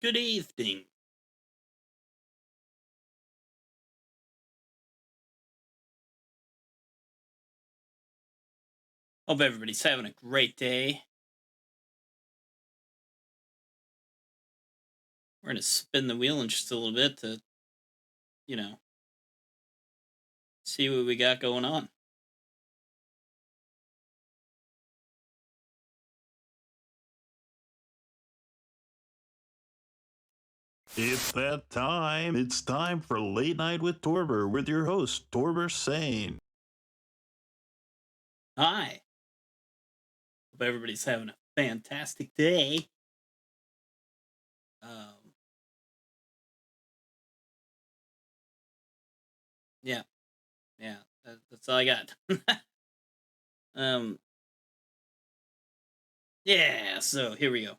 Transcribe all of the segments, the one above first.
Good evening. Hope everybody's having a great day. We're going to spin the wheel in just a little bit to, you know, see what we got going on. It's that time. It's time for Late Night with Torber with your host, Torber Sane. Hi. Hope everybody's having a fantastic day. Yeah, yeah, that's all I got. um, yeah, so here we go.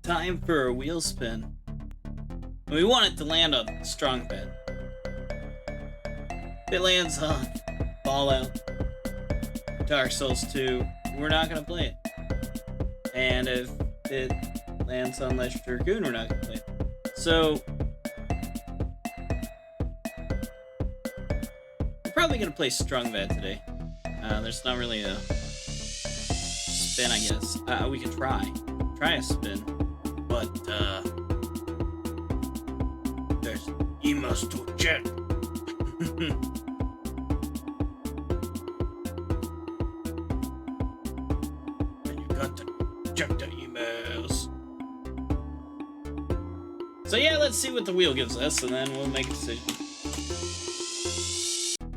Time for a wheel spin. We want it to land on strong bed. If it lands on Fallout, Dark Souls 2, we're not going to play it. And if it lands on Legend of Dragoon, we're not going to play it. So, we're probably going to play Strong Bad today. There's not really a spin, I guess. We could try a spin, but there's emos to check. And you got to check the emails. So yeah, let's see what the wheel gives us, and then we'll make a decision.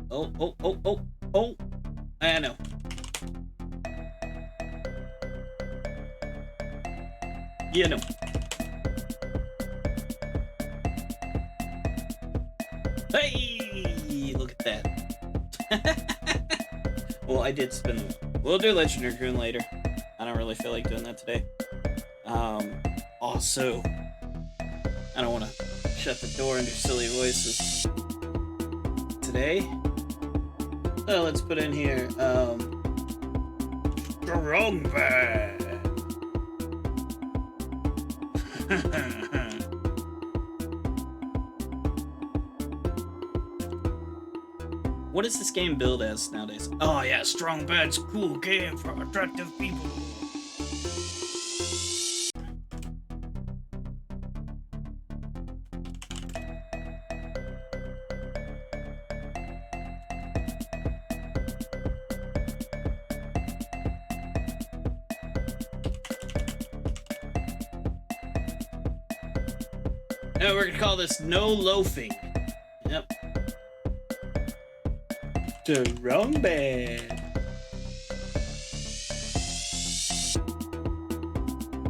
Oh! I know. You know. Hey! Look at that. Well, I did spin the wheel. We'll do Legend of Dragoon later. I don't really feel like doing that today. Also, I don't want to shut the door and do silly voices today. So let's put in here, Strong Bad. What does this game build as nowadays? Oh yeah, Strong Bad's a cool game for attractive people. Now we're gonna call this No Loafing. Yep. Strong Bad.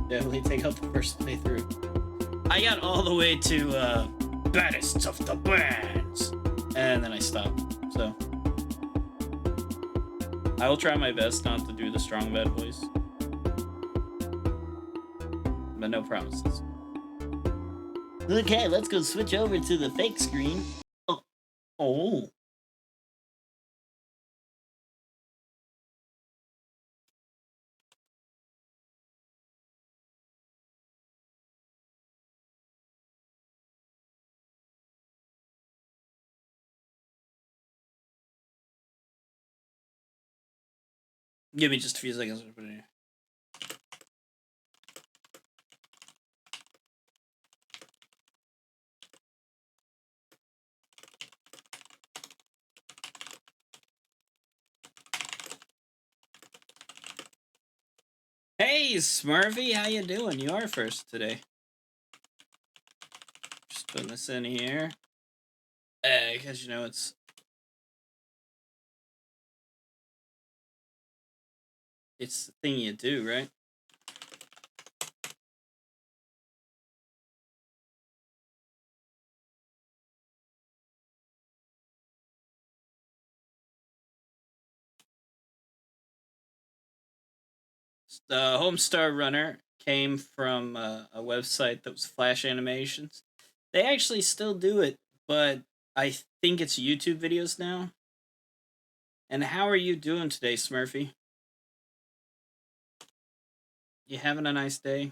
Definitely take out the first playthrough. I got all the way to baddest of the bands, and then I stopped. So I will try my best not to do the Strong Bad voice, but no promises. Okay, let's go switch over to the fake screen. Oh. Give me just a few seconds to put it in here. Hey, Smurfy, how you doing? You are first today. Just putting this in here. Because, you know, it's the thing you do, right? The Homestar Runner came from a website that was Flash Animations. They actually still do it, but I think it's YouTube videos now. And how are you doing today, Smurfy? You having a nice day?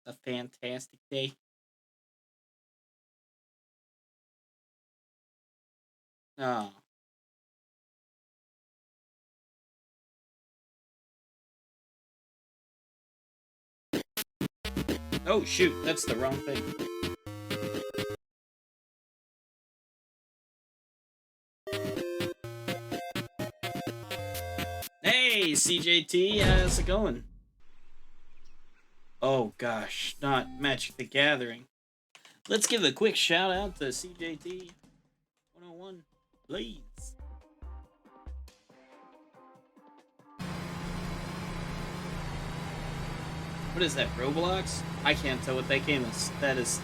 A fantastic day? Oh. Oh, shoot. That's the wrong thing. Hey, CJT. How's it going? Oh, gosh. Not Magic the Gathering. Let's give a quick shout out to CJT 101. Please. What is that, Roblox? I can't tell what that game is. That is...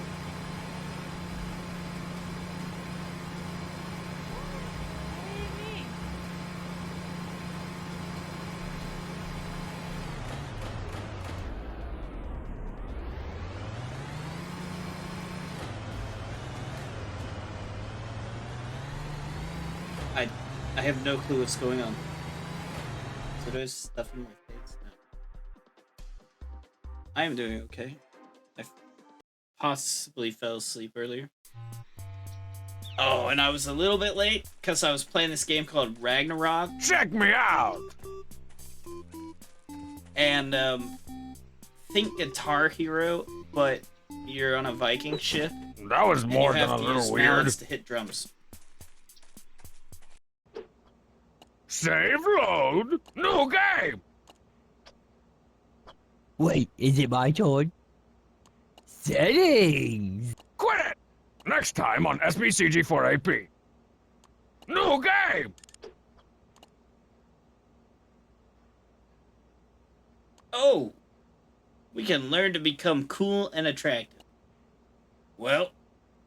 I have no clue what's going on. So there's stuff in my face now. I am doing okay. I possibly fell asleep earlier. Oh, and I was a little bit late because I was playing this game called Ragnarok. Check me out! And, think Guitar Hero, but you're on a Viking ship. That was more and you than have a to little use weird. mallets to hit drums. Save load. New game. Wait, is it my turn? Settings! Quit it. Next time on SBCG4AP. New game. Oh! We can learn to become cool and attractive. Well,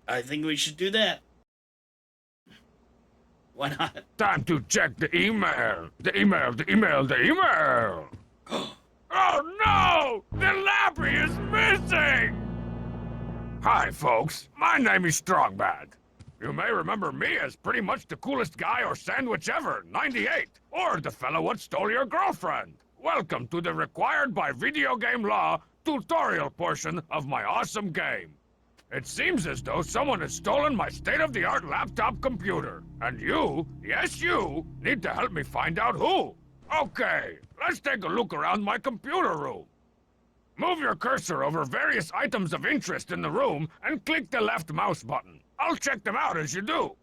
I think we should do that. Why not? Time to check the email. The email. Oh no! The Lappy is missing! Hi, folks. My name is Strongbad. You may remember me as pretty much the coolest guy or sandwich ever, 98, or the fellow what stole your girlfriend. Welcome to the required by video game law tutorial portion of my awesome game. It seems as though someone has stolen my state-of-the-art laptop computer. And you, yes you, need to help me find out who. Okay, let's take a look around my computer room. Move your cursor over various items of interest in the room and click the left mouse button. I'll check them out as you do.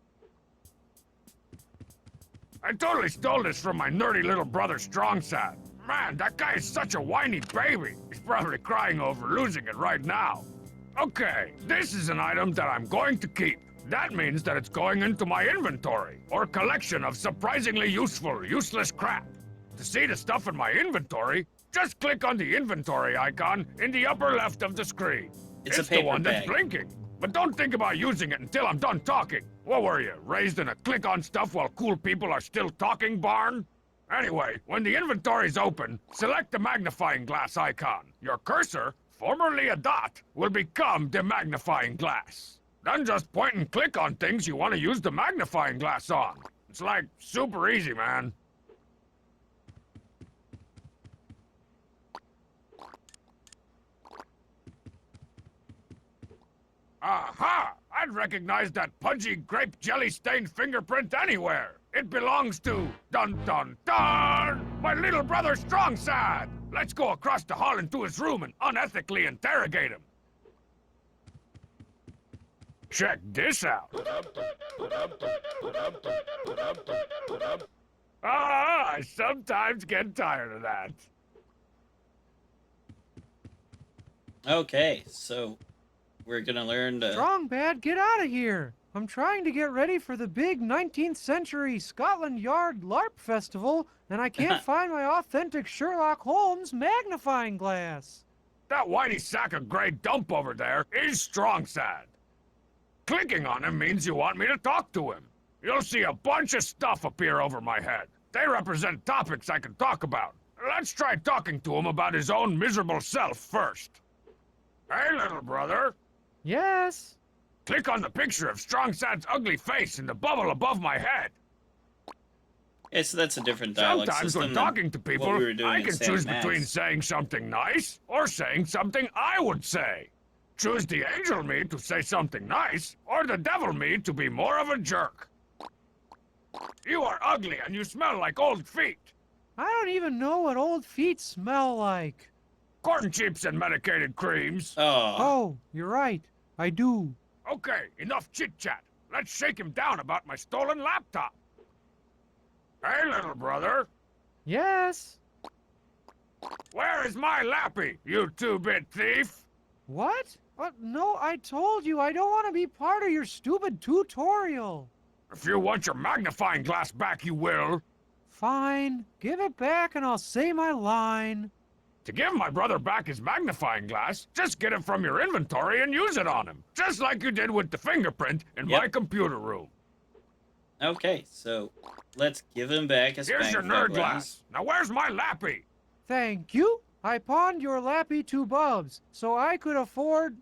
I totally stole this from my nerdy little brother Strongsad. Man, that guy is such a whiny baby. He's probably crying over losing it right now. Okay, this is an item that I'm going to keep. That means that it's going into my inventory, or collection of surprisingly useful, useless crap. To see the stuff in my inventory, just click on the inventory icon in the upper left of the screen. It's a the paper one bag. that's blinking. But don't think about using it until I'm done talking. What were you, raised in a click on stuff while cool people are still talking barn? Anyway, when the inventory's open, select the magnifying glass icon. Your cursor, formerly a dot, will become the magnifying glass. Then just point and click on things you want to use the magnifying glass on. It's like super easy, man. Aha! I'd recognize that pudgy grape jelly stained fingerprint anywhere. It belongs to dun dun dun my little brother Strongsad. Let's go across the hall into his room and unethically interrogate him. Check this out. I sometimes get tired of that. Okay, so we're gonna learn to... Strongbad, get out of here! I'm trying to get ready for the big 19th century Scotland Yard LARP festival, and I can't find my authentic Sherlock Holmes magnifying glass. That whiny sack of gray dump over there is Strongsad. Clicking on him means you want me to talk to him. You'll see a bunch of stuff appear over my head. They represent topics I can talk about. Let's try talking to him about his own miserable self first. Hey, little brother. Yes? Click on the picture of Strongsad's ugly face in the bubble above my head. Okay, so that's a different dialogue Sometimes system when than talking to people, what we were doing I in can Sam choose Max. between saying something nice or saying something I would say. Choose the angel me to say something nice, or the devil me to be more of a jerk. You are ugly and you smell like old feet. I don't even know what old feet smell like. Corn chips and medicated creams. Oh, Oh, you're right. I do. Okay, enough chit-chat. Let's shake him down about my stolen laptop. Hey, little brother. Yes? Where is my lappy, you two-bit thief? What? No, I told you I don't want to be part of your stupid tutorial. If you want your magnifying glass back, you will. Fine. Give it back and I'll say my line. To give my brother back his magnifying glass, just get it from your inventory and use it on him. Just like you did with the fingerprint in my computer room. okay, so let's give him back his Here's your magnifying nerd glass. Now where's my lappy? Thank you. I pawned your lappy to Bubs, so I could afford...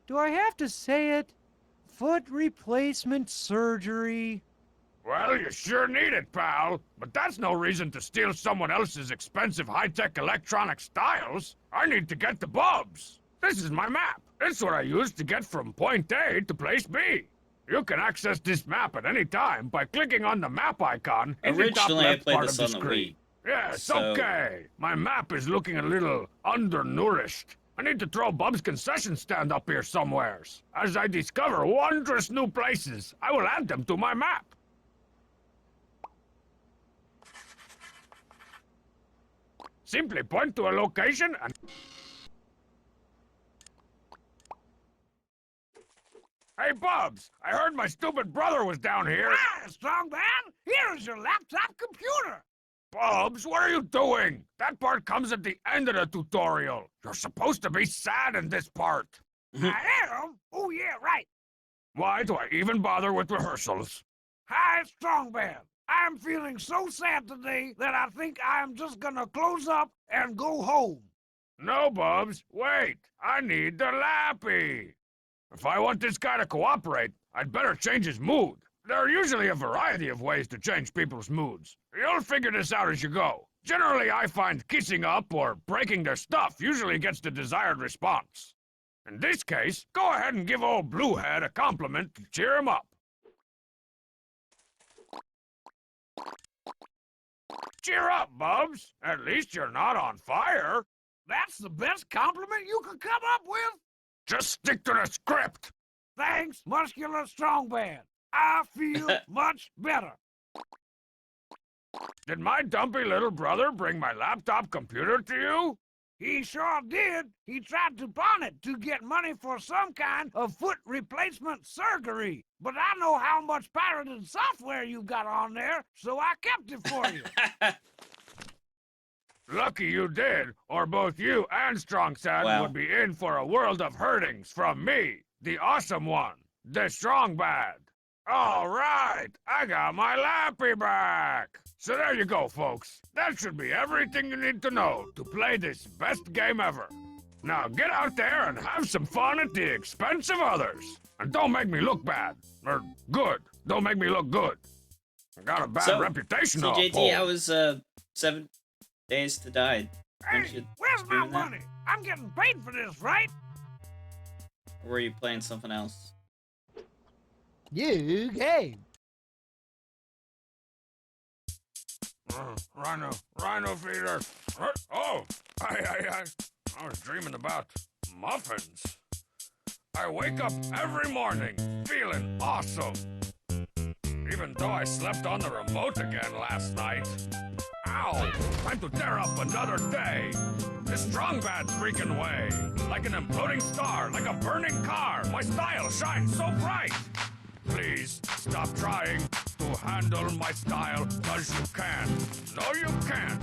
Do I have to say it? Foot replacement surgery. Well, you sure need it, pal. But that's no reason to steal someone else's expensive high-tech electronic styles. I need to get to Bubs. This is my map. It's what I use to get from point A to place B. You can access this map at any time by clicking on the map icon in the top Originally, I left played part this of the on the screen. Wii. Yes, So- okay. My map is looking a little undernourished. I need to throw Bub's concession stand up here somewheres. As I discover wondrous new places, I will add them to my map. Simply point to a location and... Hey, Bubs! I heard my stupid brother was down here. Ah, strong man! Here is your laptop computer! Bubs, what are you doing? That part comes at the end of the tutorial. You're supposed to be sad in this part. I am? Oh, yeah, right. Why do I even bother with rehearsals? Hi, strong man. I'm feeling so sad today that I think I'm just gonna close up and go home. No, Bubs, wait. I need the lappy. If I want this guy to cooperate, I'd better change his mood. There are usually a variety of ways to change people's moods. You'll figure this out as you go. Generally, I find kissing up or breaking their stuff usually gets the desired response. In this case, go ahead and give old Bluehead a compliment to cheer him up. Cheer up, Bubs. At least you're not on fire. That's the best compliment you could come up with? Just stick to the script. Thanks, muscular strong man. I feel much better. Did my dumpy little brother bring my laptop computer to you? He sure did. He tried to pawn it to get money for some kind of foot replacement surgery. But I know how much pirated software you've got on there, so I kept it for you. Lucky you did, or both you and Strong Sad Wow. would be in for a world of hurtings from me, the awesome one, the Strong Bad. All right, I got my lappy back. So there you go, folks. That should be everything you need to know to play this best game ever. Now get out there and have some fun at the expense of others. And don't make me look bad. Or good. Don't make me look good. I got a bad reputation so to JT, uphold. how was 7 Days to Die? Aren't Hey, you where's my doing that? money? I'm getting paid for this, right? Or were you playing something else? You game. Rhino feeder. Oh, I was dreaming about muffins. I wake up every morning feeling awesome. Even though I slept on the remote again last night. Ow! Time to tear up another day. The strong bad freaking way. Like an imploding star, like a burning car. My style shines so bright. Please stop trying to handle my style, cause you can't. No, you can't.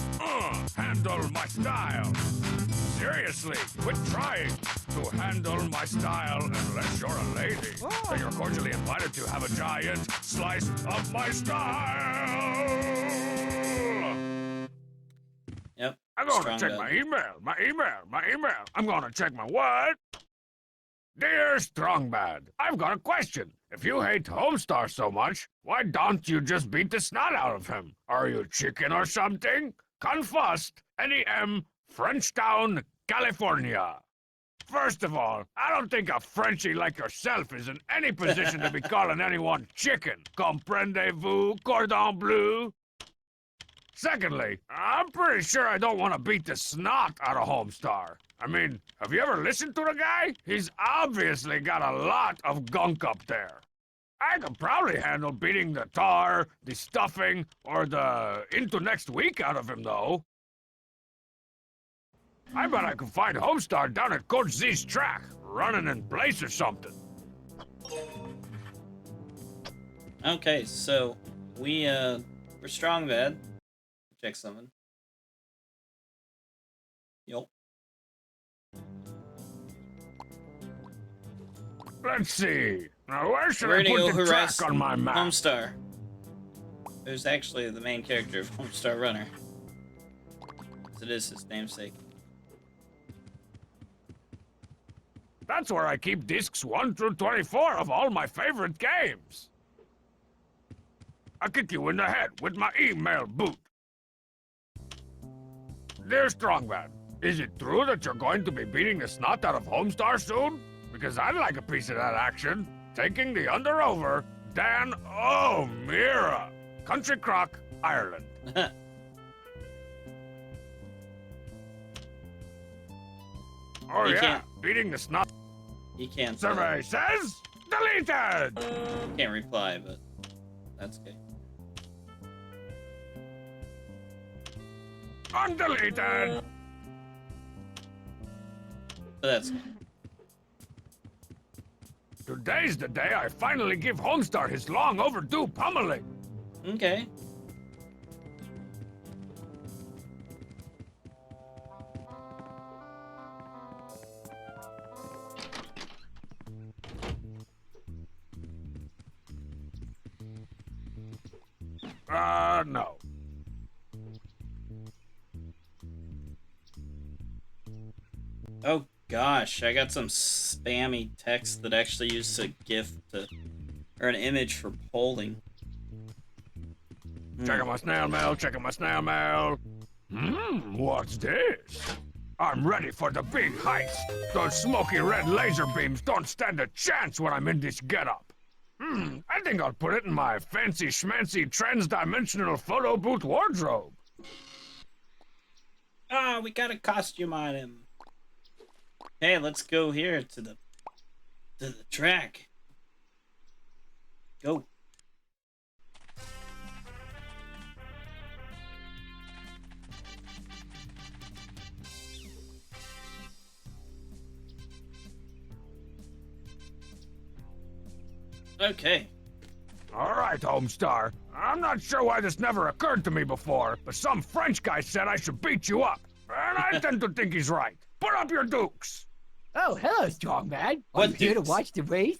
Handle my style. Seriously, quit trying to handle my style unless you're a lady. Then you're cordially invited to have a giant slice of my style. Yep. I'm gonna Strong check Bad. my email. I'm gonna check my what? Dear Strongbad, I've got a question. If you hate Homestar so much, why don't you just beat the snot out of him? Are you chicken or something? Confust, NEM, Frenchtown, California. First of all, I don't think a Frenchie like yourself is in any position to be calling anyone chicken. Comprendez-vous, cordon bleu? Secondly, I'm pretty sure I don't want to beat the snot out of Homestar. I mean, have you ever listened to the guy? He's obviously got a lot of gunk up there. I could probably handle beating the tar, the stuffing, or the into next week out of him, though. I bet I could find Homestar down at Coach Z's track, running in place or something. Okay, so we're strong bad. Check something. Yup. Let's see. Now, where should We're I gonna put go the harass track on my map? Homestar. Who's actually the main character of Homestar Runner. As it is his namesake. That's where I keep discs 1 through 24 of all my favorite games. I'll kick you in the head with my email boot. Dear Strongbad, is it true that you're going to be beating the snot out of Homestar soon? Because I'd like a piece of that action. Taking the under over, Dan O'Meara, Country Crock, Ireland. Oh You yeah, can't- beating the snot. He can't Survey says deleted. can't reply, but that's okay. Undeleted. But that's okay. Today's the day I finally give Homestar his long overdue pummeling. Okay. No. Oh gosh, I got some spammy text that actually used a GIF to, or an image for polling. Checking my snail mail, checking my snail mail. What's this? I'm ready for the big heist. Those smoky red laser beams don't stand a chance when I'm in this getup. I think I'll put it in my fancy schmancy trans-dimensional photo booth wardrobe. Ah, we got a costume on him. Hey, let's go here to the track. Go. Okay. All right, Homestar. I'm not sure why this never occurred to me before, but some French guy said I should beat you up. And I tend to think he's right. Put up your dukes. Oh, hello, Strongman. What Are you here to dukes? watch the race?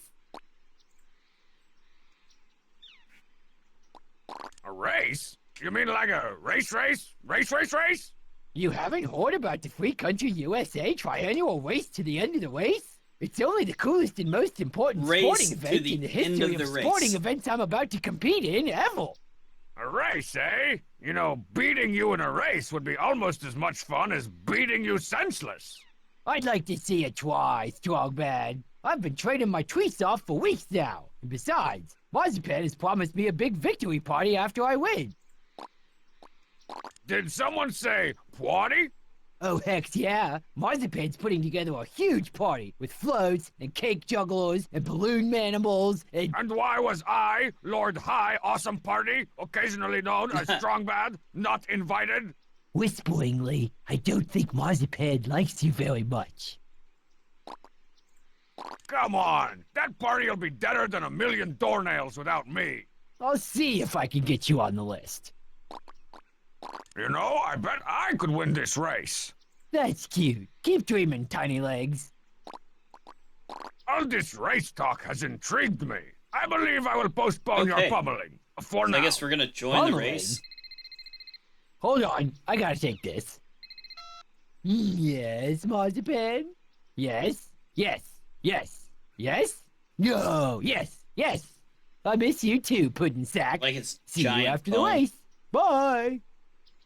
A race? You mean like a race? Race? You haven't heard about the Free Country USA triannual race to the end of the race? It's only the coolest and most important Race sporting to event the in the end history of of the race. sporting events I'm about to compete in ever. A race, eh? You know, beating you in a race would be almost as much fun as beating you senseless. I'd like to see you try, Strongman. I've been training my tweets off for weeks now. And besides, Marzipan has promised me a big victory party after I win. Did someone say party? Oh, heck yeah. Marzipan's putting together a huge party with floats and cake jugglers and balloon manimals and... And why was I, Lord High Awesome Party, occasionally known as Strongbad, not invited? Whisperingly, I don't think Marzipan likes you very much. Come on, that party'll be deader than a million doornails without me. I'll see if I can get you on the list. You know, I bet I could win this race. That's cute. Keep dreaming, tiny legs. All this race talk has intrigued me. I believe I will postpone your Okay. pummeling. For So now. I guess we're gonna join the Pummeling? race. Hold on, I gotta take this. Yes, Marzipan? Yes, yes, yes. Yes? No, yes, yes. I miss you too, Puddin' Sack. Like it's See giant you after phone. the race. Bye.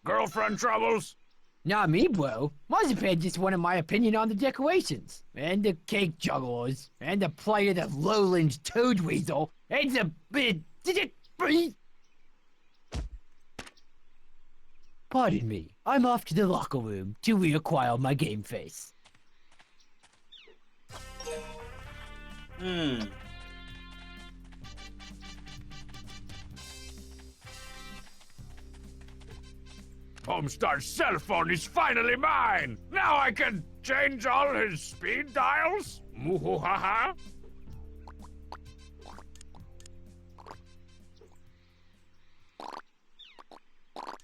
Girlfriend troubles? Not me, bro. Marzipan just wanted my opinion on the decorations, and the cake jugglers, and the plight of the lowlands toad weasel, and the bit. Pardon me. I'm off to the locker room to reacquire my game face. Hmm. Homestar's cell phone is finally mine! Now I can change all his speed dials? Moo-hoo-ha-ha!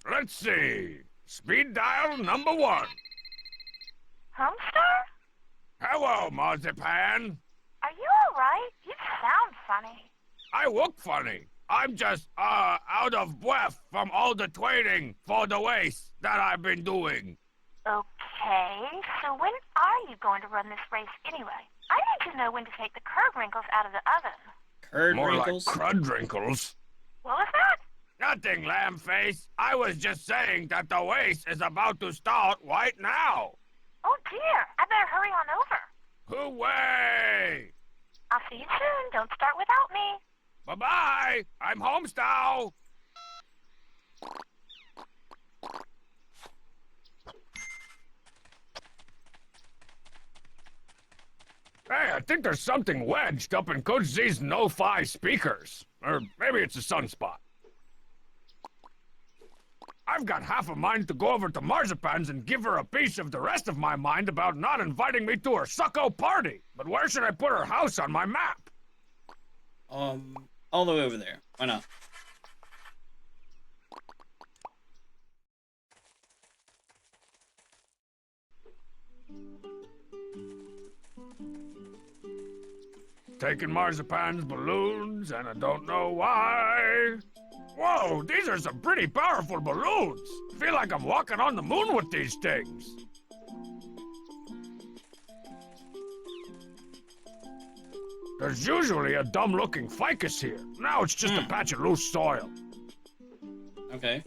Let's see. Speed dial number 1. Homestar? Hello, Marzipan. Are you alright? You sound funny. I look funny. I'm just, out of breath from all the training for the race that I've been doing. Okay, so when are you going to run this race anyway? I need to know when to take the curd wrinkles out of the oven. Curd More wrinkles? like crud wrinkles. What was that? Nothing, lamb face. I was just saying that the race is about to start right now. Oh dear, I better hurry on over. Hooray! I'll see you soon. Don't start without me. Bye-bye. I'm Homestyle. Hey, I think there's something wedged up in Coach Z's no-fi speakers. Or maybe it's a sunspot. I've got half a mind to go over to Marzipan's and give her a piece of the rest of my mind about not inviting me to her sucko party. But where should I put her house on my map? All the way over there. Why not? Taking Marzipan's balloons, and I don't know why. Whoa, these are some pretty powerful balloons. Feel like I'm walking on the moon with these things. There's usually a dumb-looking ficus here. Now it's just a patch of loose soil. Okay.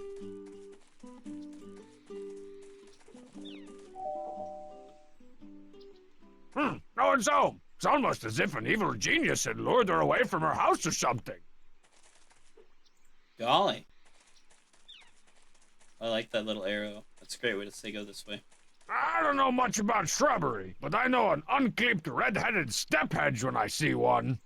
No one's home. It's almost as if an evil genius had lured her away from her house or something. Golly. I like that little arrow. That's a great way to say go this way. I don't know much about shrubbery, but I know an unclipped red-headed step hedge when I see one.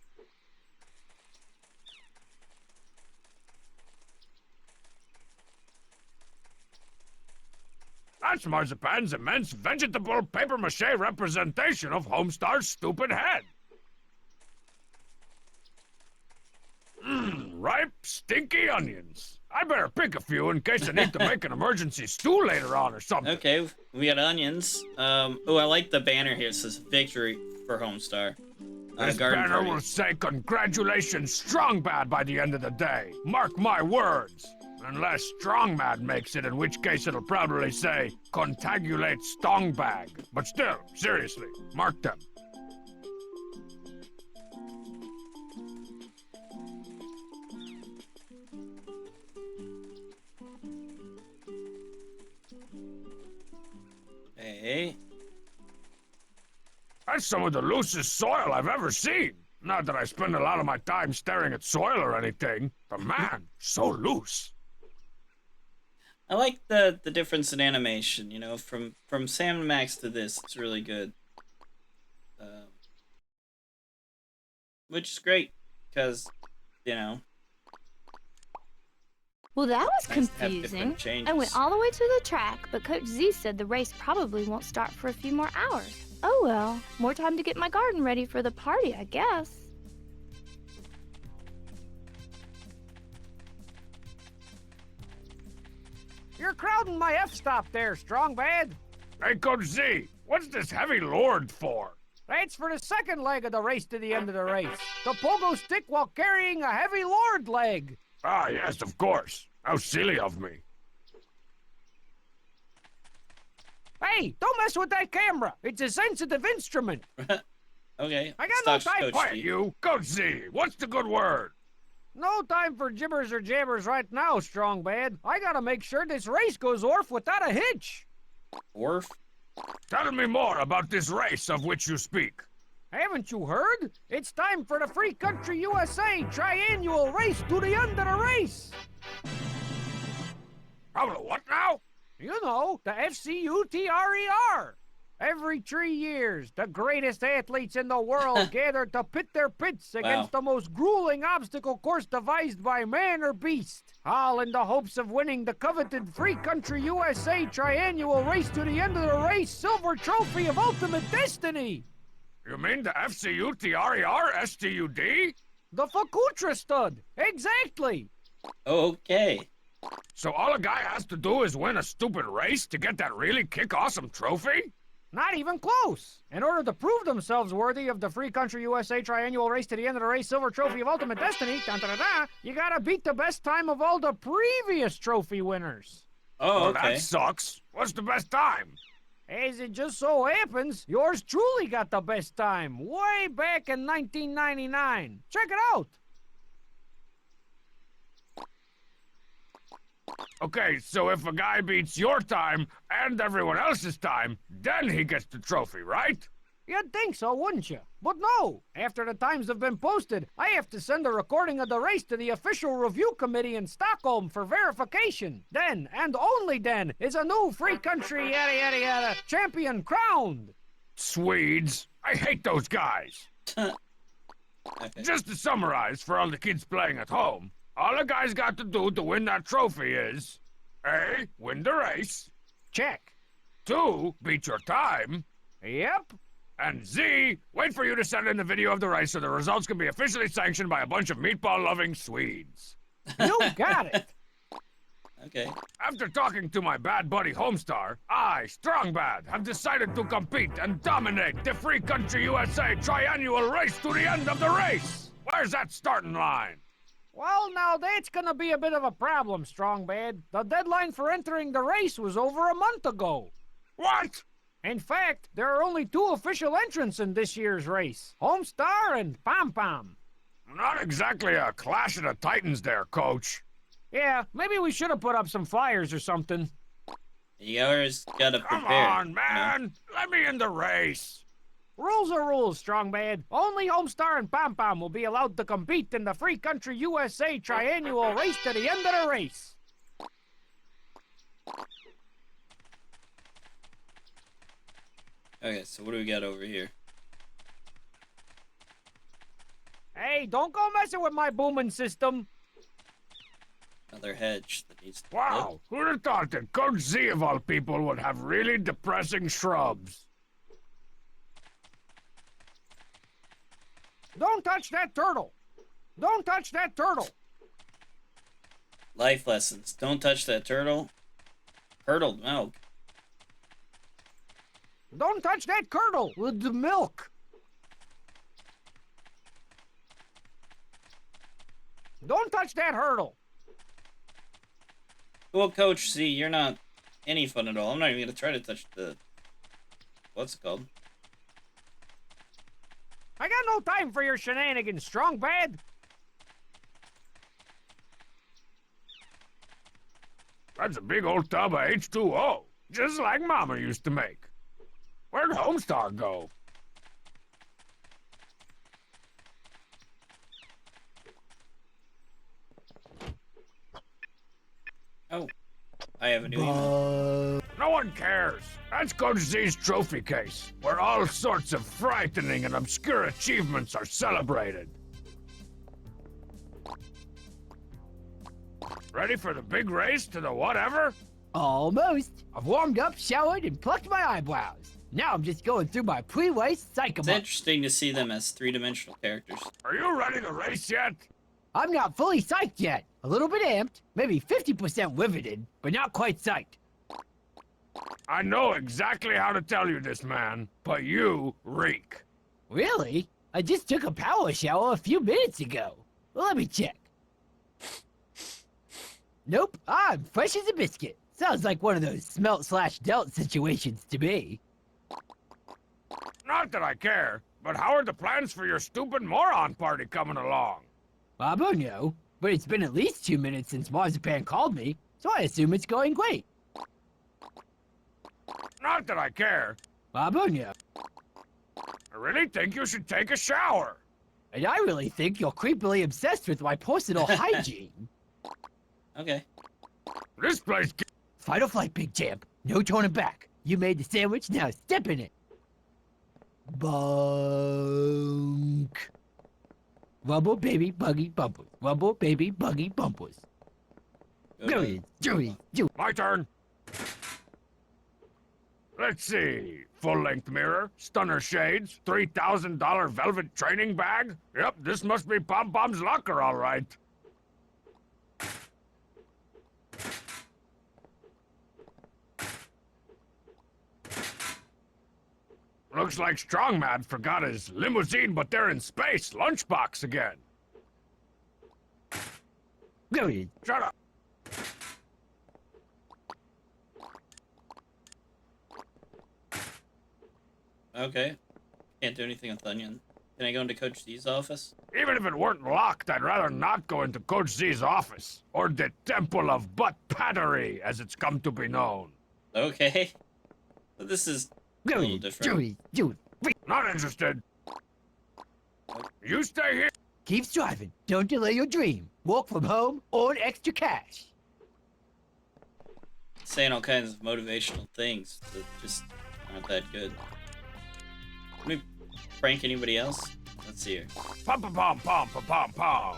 That's Marzipan's immense vegetable papier-mâché representation of Homestar's stupid head. Ripe, stinky onions. I better pick a few in case I need to make an emergency stew later on or something. Okay, we got onions. Oh, I like the banner here. It says victory for Homestar. This Garden banner party. will say congratulations, Strong Bad, by the end of the day. Mark my words. Unless Strong Mad makes it, in which case it'll probably say contagulate Stong Bag. But still, seriously, mark them. Hey. That's some of the loosest soil I've ever seen. Not that I spend a lot of my time staring at soil or anything, but man, so loose. I like the difference in animation, you know, from Sam and Max to this. It's really good. Which is great, because, you know, Well, that was nice to have confusing. different changes. I went all the way to the track, but Coach Z said the race probably won't start for a few more hours. Oh well, more time to get my garden ready for the party, I guess. You're crowding my F-stop there, Strong Bad. Hey, Coach Z, what's this heavy lord for? That's for the second leg of the race to the end of the race. The pogo stick while carrying a heavy lord leg. Ah, yes, of course. How silly of me. Hey, don't mess with that camera. It's a sensitive instrument. Okay. I let's got no talk to time. Coach Quiet, D. you. Coach Z, what's the good word? No time for gibbers or jabbers right now, Strong Bad. I gotta make sure this race goes off without a hitch. Orf. Tell me more about this race of which you speak. Haven't you heard? It's time for the Free Country USA triannual race to the end of the race. How the what now? You know, the FCUTRER. Every 3 years, the greatest athletes in the world gather to pit their pits against the most grueling obstacle course devised by man or beast, all in the hopes of winning the coveted Free Country USA triannual race to the end of the race silver trophy of ultimate destiny. You mean the FCUTRER-STUD? The Fakutra stud. Exactly. Okay. So all a guy has to do is win a stupid race to get that really kick-awesome trophy? Not even close. In order to prove themselves worthy of the Free Country USA triannual race to the end of the race silver trophy of ultimate destiny, you gotta beat the best time of all the previous trophy winners. Oh, Well, okay. that sucks. What's the best time? As it just so happens, yours truly got the best time way back in 1999. Check it out. Okay, so if a guy beats your time and everyone else's time, then he gets the trophy, right? You'd think so, wouldn't you? But no. After the times have been posted, I have to send a recording of the race to the official review committee in Stockholm for verification. Then, and only then, is a new Free Country yada yada yada champion crowned. Swedes. I hate those guys. Okay. Just to summarize for all the kids playing at home, all a guy's got to do to win that trophy is A, win the race, Check. 2, beat your time, Yep. and Z, wait for you to send in the video of the race so the results can be officially sanctioned by a bunch of meatball-loving Swedes. You got it. Okay. After talking to my bad buddy Homestar, I, Strong Bad, have decided to compete and dominate the Free Country USA triannual race to the end of the race. Where's that starting line? Well, now that's gonna be a bit of a problem, Strong Bad. The deadline for entering the race was over a month ago. What? In fact, there are only 2 official entrants in this year's race, Homestar and Pom Pom. Not exactly a clash of the titans there, Coach. Yeah, maybe we should have put up some flyers or something. You always gotta Come prepare. on, man. Let me in the race. Rules are rules, Strong Bad. Only Homestar and Pom Pom will be allowed to compete in the Free Country USA triannual race to the end of the race. Okay, so what do we got over here? Hey, don't go messing with my booming system. Another hedge that needs to be Wow, who'd have thought that Coach Z of all people would have really depressing shrubs? Don't touch that turtle. Don't touch that turtle. Life lessons. Don't touch that turtle. Curdled milk. Don't touch that curdle with the milk. Don't touch that hurdle. Well, Coach Z, you're not any fun at all. I'm not even gonna try to touch the... What's it called? I got no time for your shenanigans, Strong Bad. That's a big old tub of H2O, just like Mama used to make. Where'd Homestar go? Oh, I have a new email. No one cares. That's Coach Z's trophy case, where all sorts of frightening and obscure achievements are celebrated. Ready for the big race to the whatever? Almost. I've warmed up, showered, and plucked my eyebrows. Now I'm just going through my pre-race psych It's interesting to see them as three-dimensional characters. Are you ready to race yet? I'm not fully psyched yet. A little bit amped, maybe 50% riveted, but not quite psyched. I know exactly how to tell you this, man, but you reek. Really? I just took a power shower a few minutes ago. Well, let me check. Nope, I'm fresh as a biscuit. Sounds like one of those smelt/dealt situations to me. Not that I care, But how are the plans for your stupid moron party coming along? I don't know, but it's been at least 2 minutes since Marzipan called me, so I assume it's going great. Not that I care. I don't know. I really think you should take a shower. And I really think you're creepily obsessed with my personal hygiene. Okay. This place. Fight or flight, big champ. No turning back. You made the sandwich, now step in it. Bonk. Rumble, baby, buggy, bumpers. Rumble, baby, buggy, bumpers. Okay. Jury. My turn. Let's see. Full-length mirror, stunner shades, $3,000 velvet training bag. Yep, this must be Pom Pom's locker, all right. Looks like Strong Mad forgot his limousine, but they're in space. Lunchbox again. Jury. Shut up. Okay. Can't do anything with Onion. Can I go into Coach Z's office? Even if it weren't locked, I'd rather not go into Coach Z's office. Or the Temple of Butt Pattery, as it's come to be known. Okay. But this is a little different. Jury. Not interested. You stay here. Keep striving. Don't delay your dream. Work from home, earn extra cash. Saying all kinds of motivational things that just aren't that good. Can we prank anybody else? Let's see here. Pom pom pom pom pom pom pom.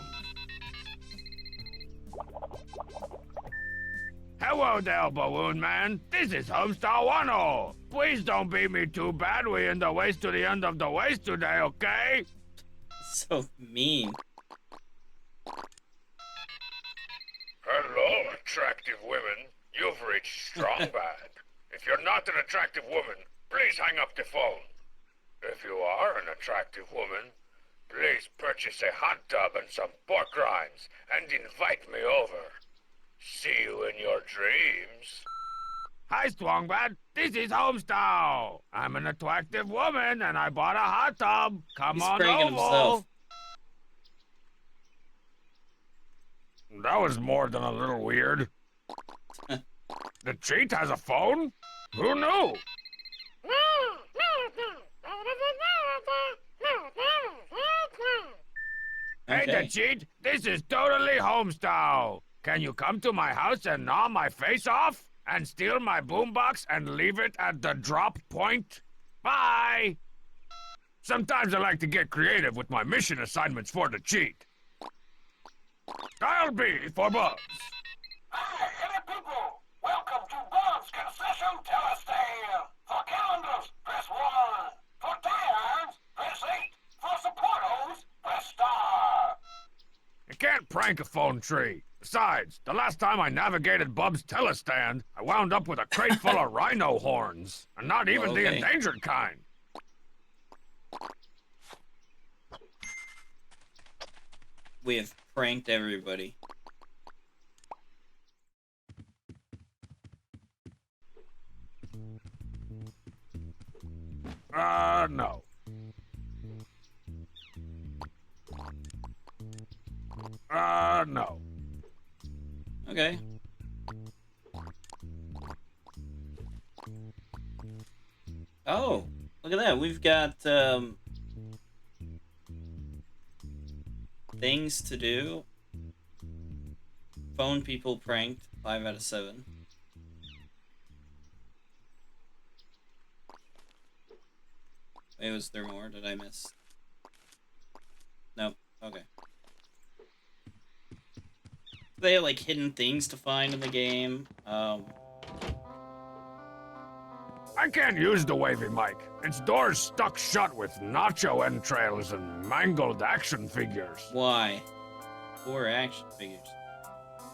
Hello there, Balloon Man. This is Homestar Wano. Please don't beat me too bad. We in the waist to the end of the waist today, okay? So mean. Hello, attractive women. You've reached Strong Bad. If you're not an attractive woman, please hang up the phone. If you are an attractive woman, please purchase a hot tub and some pork rinds and invite me over. See you in your dreams. Hi, Strongbad. This is Homestyle. I'm an attractive woman and I bought a hot tub. Come He's on pranking over. himself. That was more than a little weird. The cheat has a phone? Who knew? Hey, Okay. the cheat, this is totally Homestyle. Can you come to my house and gnaw my face off? And steal my boombox and leave it at the drop point? Bye! Sometimes I like to get creative with my mission assignments for the cheat. Dial B for Bubs. Hi, any people! Welcome to Bob's Concession Telestand! For calendars, press 1. For tie-ins, press 8. For supporters, press star. You can't prank a phone tree. Besides, the last time I navigated Bub's telestand, I wound up with a crate full of rhino horns. And not even the Okay. endangered kind. We have pranked everybody. No. No. Okay. Oh, look at that. We've got things to do. Phone people pranked. 5 out of 7. Wait, was there more? Did I miss? Nope. Okay. They have like hidden things to find in the game. I can't use the wavy mic. Its door's stuck shut with nacho entrails and mangled action figures. Why? 4 action figures.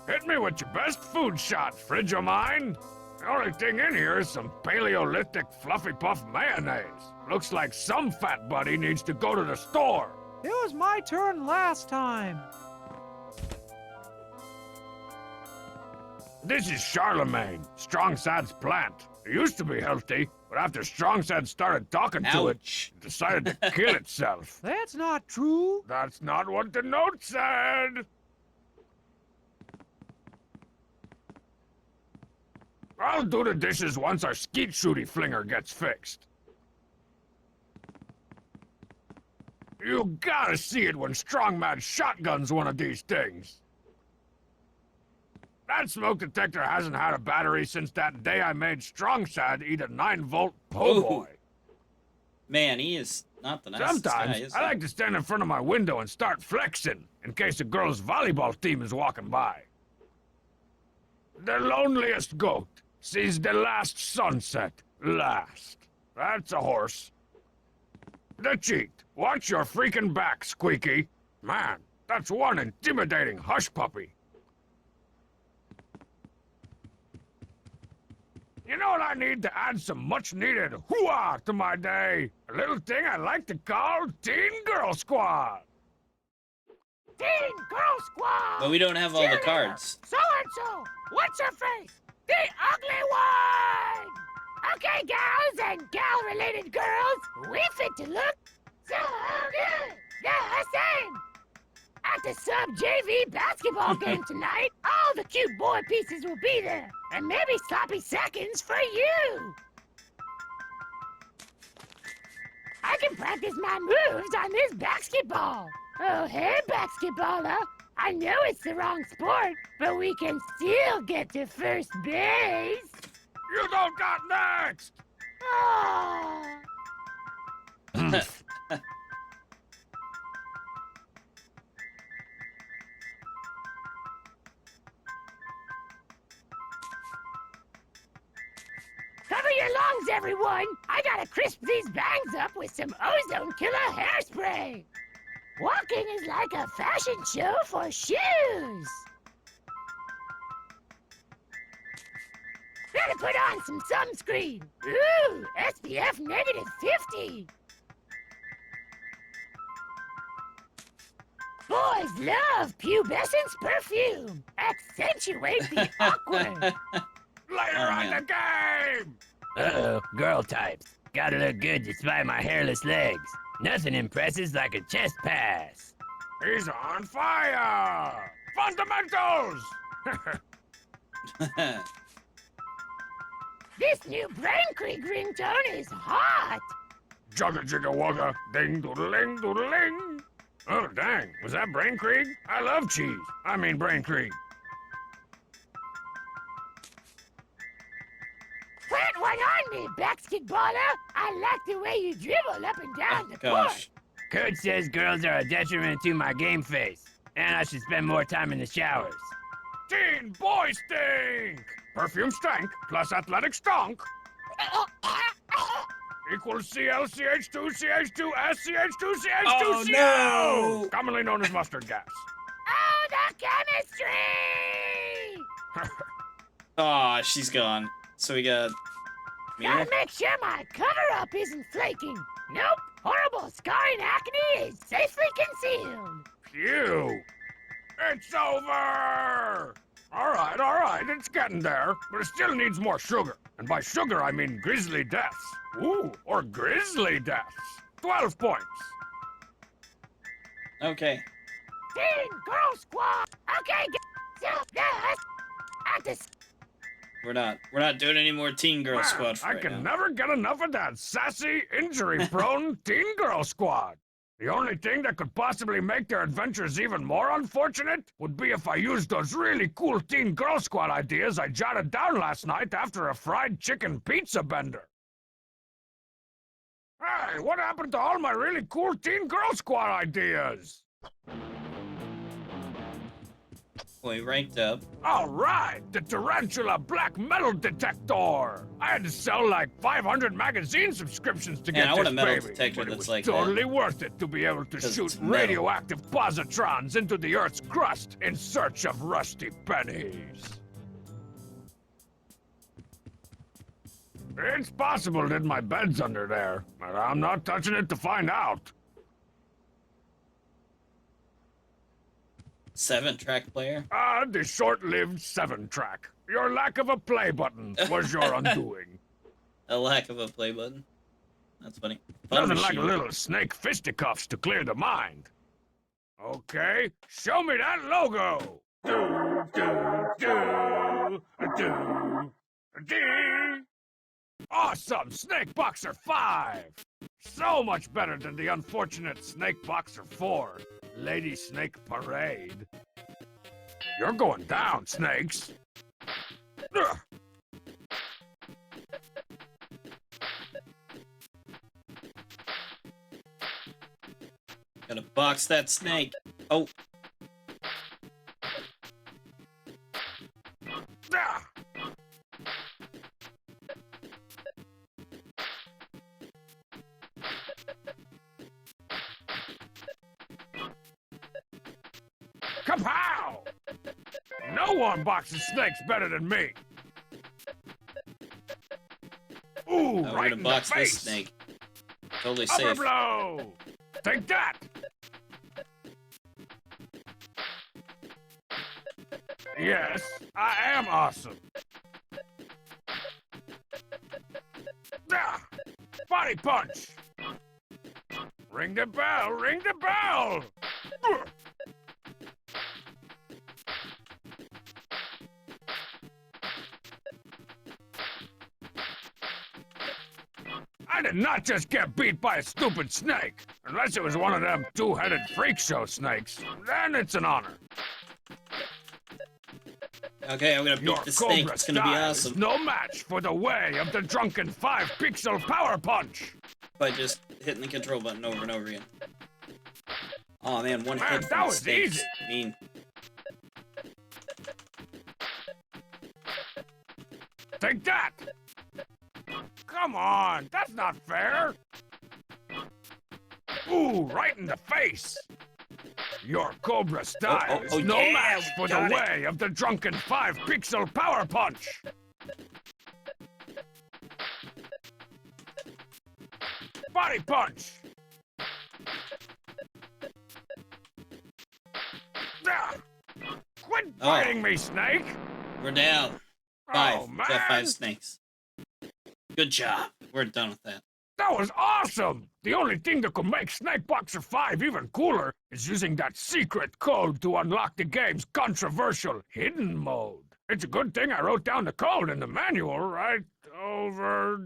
Hit me with your best food shot, fridge of mine. The only thing in here is some Paleolithic fluffy puff mayonnaise. Looks like some fat buddy needs to go to the store. It was my turn last time. This is Charlemagne, Strong Sad's plant. He used to be healthy, But after Strong said started talking to it, Ouch. it decided to kill itself. That's not true. That's not what the note said. I'll do the dishes once our skeet shooty flinger gets fixed. You gotta see it when Strongman shotguns one of these things. That smoke detector hasn't had a battery since that day I made Strongsad eat a 9-volt po' boy. Man, he is not the nicest guy, Sometimes is I he? like to stand in front of my window and start flexing in case a girl's volleyball team is walking by. The loneliest goat sees the last sunset last. That's a horse. The cheat. Watch your freaking back, Squeaky. Man, that's one intimidating hush puppy. You know what I need to add some much-needed hoo-ah to my day? A little thing I like to call Teen Girl Squad. Teen Girl Squad! But we don't have all the Cheerleader, cards. So-and-so! What's her face? The ugly one! Okay, gals and gal-related girls, we fit to look so good! Yeah, same! At the sub-JV basketball game tonight, all the cute boy pieces will be there. And maybe sloppy seconds for you! I can practice my moves on this basketball. Oh, hey, basketballer. I know it's the wrong sport, but we can still get to first base. You don't got next! Oh. Cover your lungs, everyone! I gotta crisp these bangs up with some ozone killer hairspray! Walking is like a fashion show for shoes! Better put on some sunscreen! Ooh, SPF -50! Boys love pubescence perfume! Accentuate the awkward! Later Oh, on man. the game! Uh-oh, girl types. Gotta look good despite my hairless legs. Nothing impresses like a chest pass. He's on fire! Fundamentals! This new Brain Creek ringtone is hot! Jugga jigga wugga, ding doodling doodling. Oh dang, was that Brain Creek? I love cheese. I mean Brain Creek. Put one on me, basketballer! I like the way you dribble up and down the Gosh. court! Coach says girls are a detriment to my game face, and I should spend more time in the showers. Teen boy stink! Perfume stank plus athletic stonk equals ClCH2CH2 SCH2CH2CO! Oh, no! Commonly known as mustard gas. Oh, the chemistry! Aw, she's gone. So we got Mira. Gotta make sure my cover-up isn't flaking. Nope, horrible scarring acne is safely concealed. Phew! It's over! Alright, it's getting there, but it still needs more sugar. And by sugar, I mean grisly deaths. Ooh, or grizzly deaths. 12 points. Okay. Teen Girl Squad! Okay, yes! At the We're not doing any more Teen Girl Man, Squad for I right can now. never get enough of that sassy, injury-prone Teen Girl Squad. The only thing that could possibly make their adventures even more unfortunate would be if I used those really cool Teen Girl Squad ideas I jotted down last night after a fried chicken pizza bender. Hey, what happened to all my really cool Teen Girl Squad ideas? We ranked up. All right, the Tarantula Black Metal Detector. I had to sell like 500 magazine subscriptions to Man, get I want this a metal baby, detector but it that's was like that. totally worth it to be able to 'Cause shoot it's metal. radioactive positrons into the Earth's crust in search of rusty pennies. It's possible that my bed's under there, but I'm not touching it to find out. 7-track player. Ah, the short-lived 7-track. Your lack of a play button was your undoing. A lack of a play button. That's funny. Fun Nothing like a machine. little snake fisticuffs to clear the mind. Okay, show me that logo. Dee. Awesome, Snake Boxer 5. So much better than the unfortunate Snake Boxer 4, Lady Snake Parade. You're going down, snakes. Ugh. Gotta box that snake. Oh, Ah. Kapow! No one boxes snakes better than me. Ooh, oh, we're right gonna in box the face. this snake. Totally Upper safe. blow. Take that. Yes, I am awesome. Ah, body punch. Ring the bell, ring the bell. Ugh. I did not just get beat by a stupid snake. Unless it was one of them two-headed freak show snakes. Then it's an honor. Okay, I'm gonna beat Your the snake. Cobra It's gonna be style is awesome. no match for the way of the drunken 5-pixel power punch. By just hitting the control button over and over again. Oh man, one Man, hit that from the was snakes. easy. Mean. Take that. Come on, that's not fair. Ooh, right in the face. Your Cobra style is no yeah, match we for the got it. way of the drunken 5-pixel power punch. Body punch. Ah, quit biting me, snake. We're down. 5. Oh, We got man. 5 snakes. Good job. We're done with that. That was awesome! The only thing that could make Snake Boxer 5 even cooler is using that secret code to unlock the game's controversial hidden mode. It's a good thing I wrote down the code in the manual right over...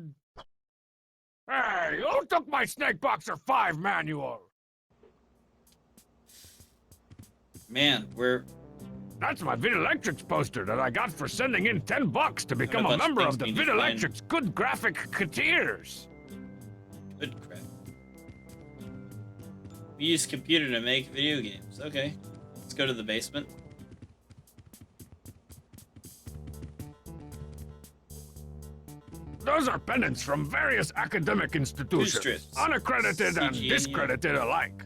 Hey, who took my Snake Boxer 5 manual? Man, we're That's my Vidalectrix poster that I got for sending in $10 to become a bunch of member things of the we need to find. Vidalectrix Good Graphic Cotiers. good crap. We use computer to make video games. Okay. Let's go to the basement. Those are pennants from various academic institutions, strips. unaccredited and CG, discredited alike.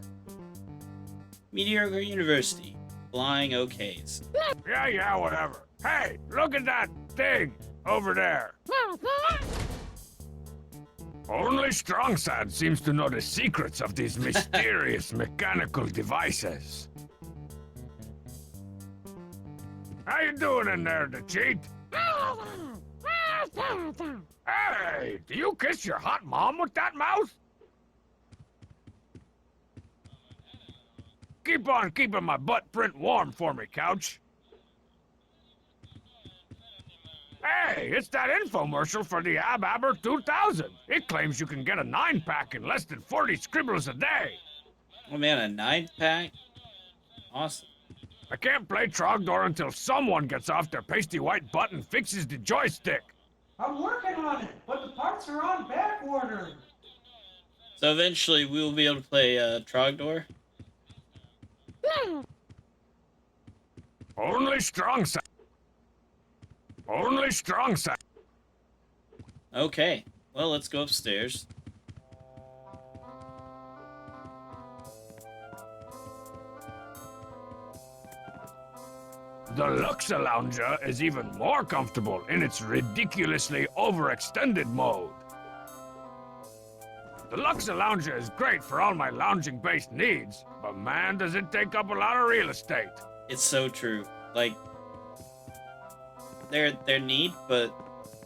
Mediocre University. Flying OKs. Yeah, whatever. Hey, look at that thing over there. Only StrongSad seems to know the secrets of these mysterious mechanical devices. How you doing in there, the cheat? Hey, do you kiss your hot mom with that mouth? Keep on keeping my butt print warm for me, Couch. Hey, it's that infomercial for the AbAber 2000. It claims you can get a 9-pack in less than 40 scribbles a day. Oh man, a 9-pack? Awesome. I can't play Trogdor until someone gets off their pasty white butt and fixes the joystick. I'm working on it, but the parts are on back order. So eventually we will be able to play Trogdor. Only StrongSad. Only StrongSad. Okay. Well, let's go upstairs. The Luxa Lounger is even more comfortable in its ridiculously overextended mode. The Luxa Lounger is great for all my lounging-based needs, but man, does it take up a lot of real estate. It's so true. Like, they're neat, but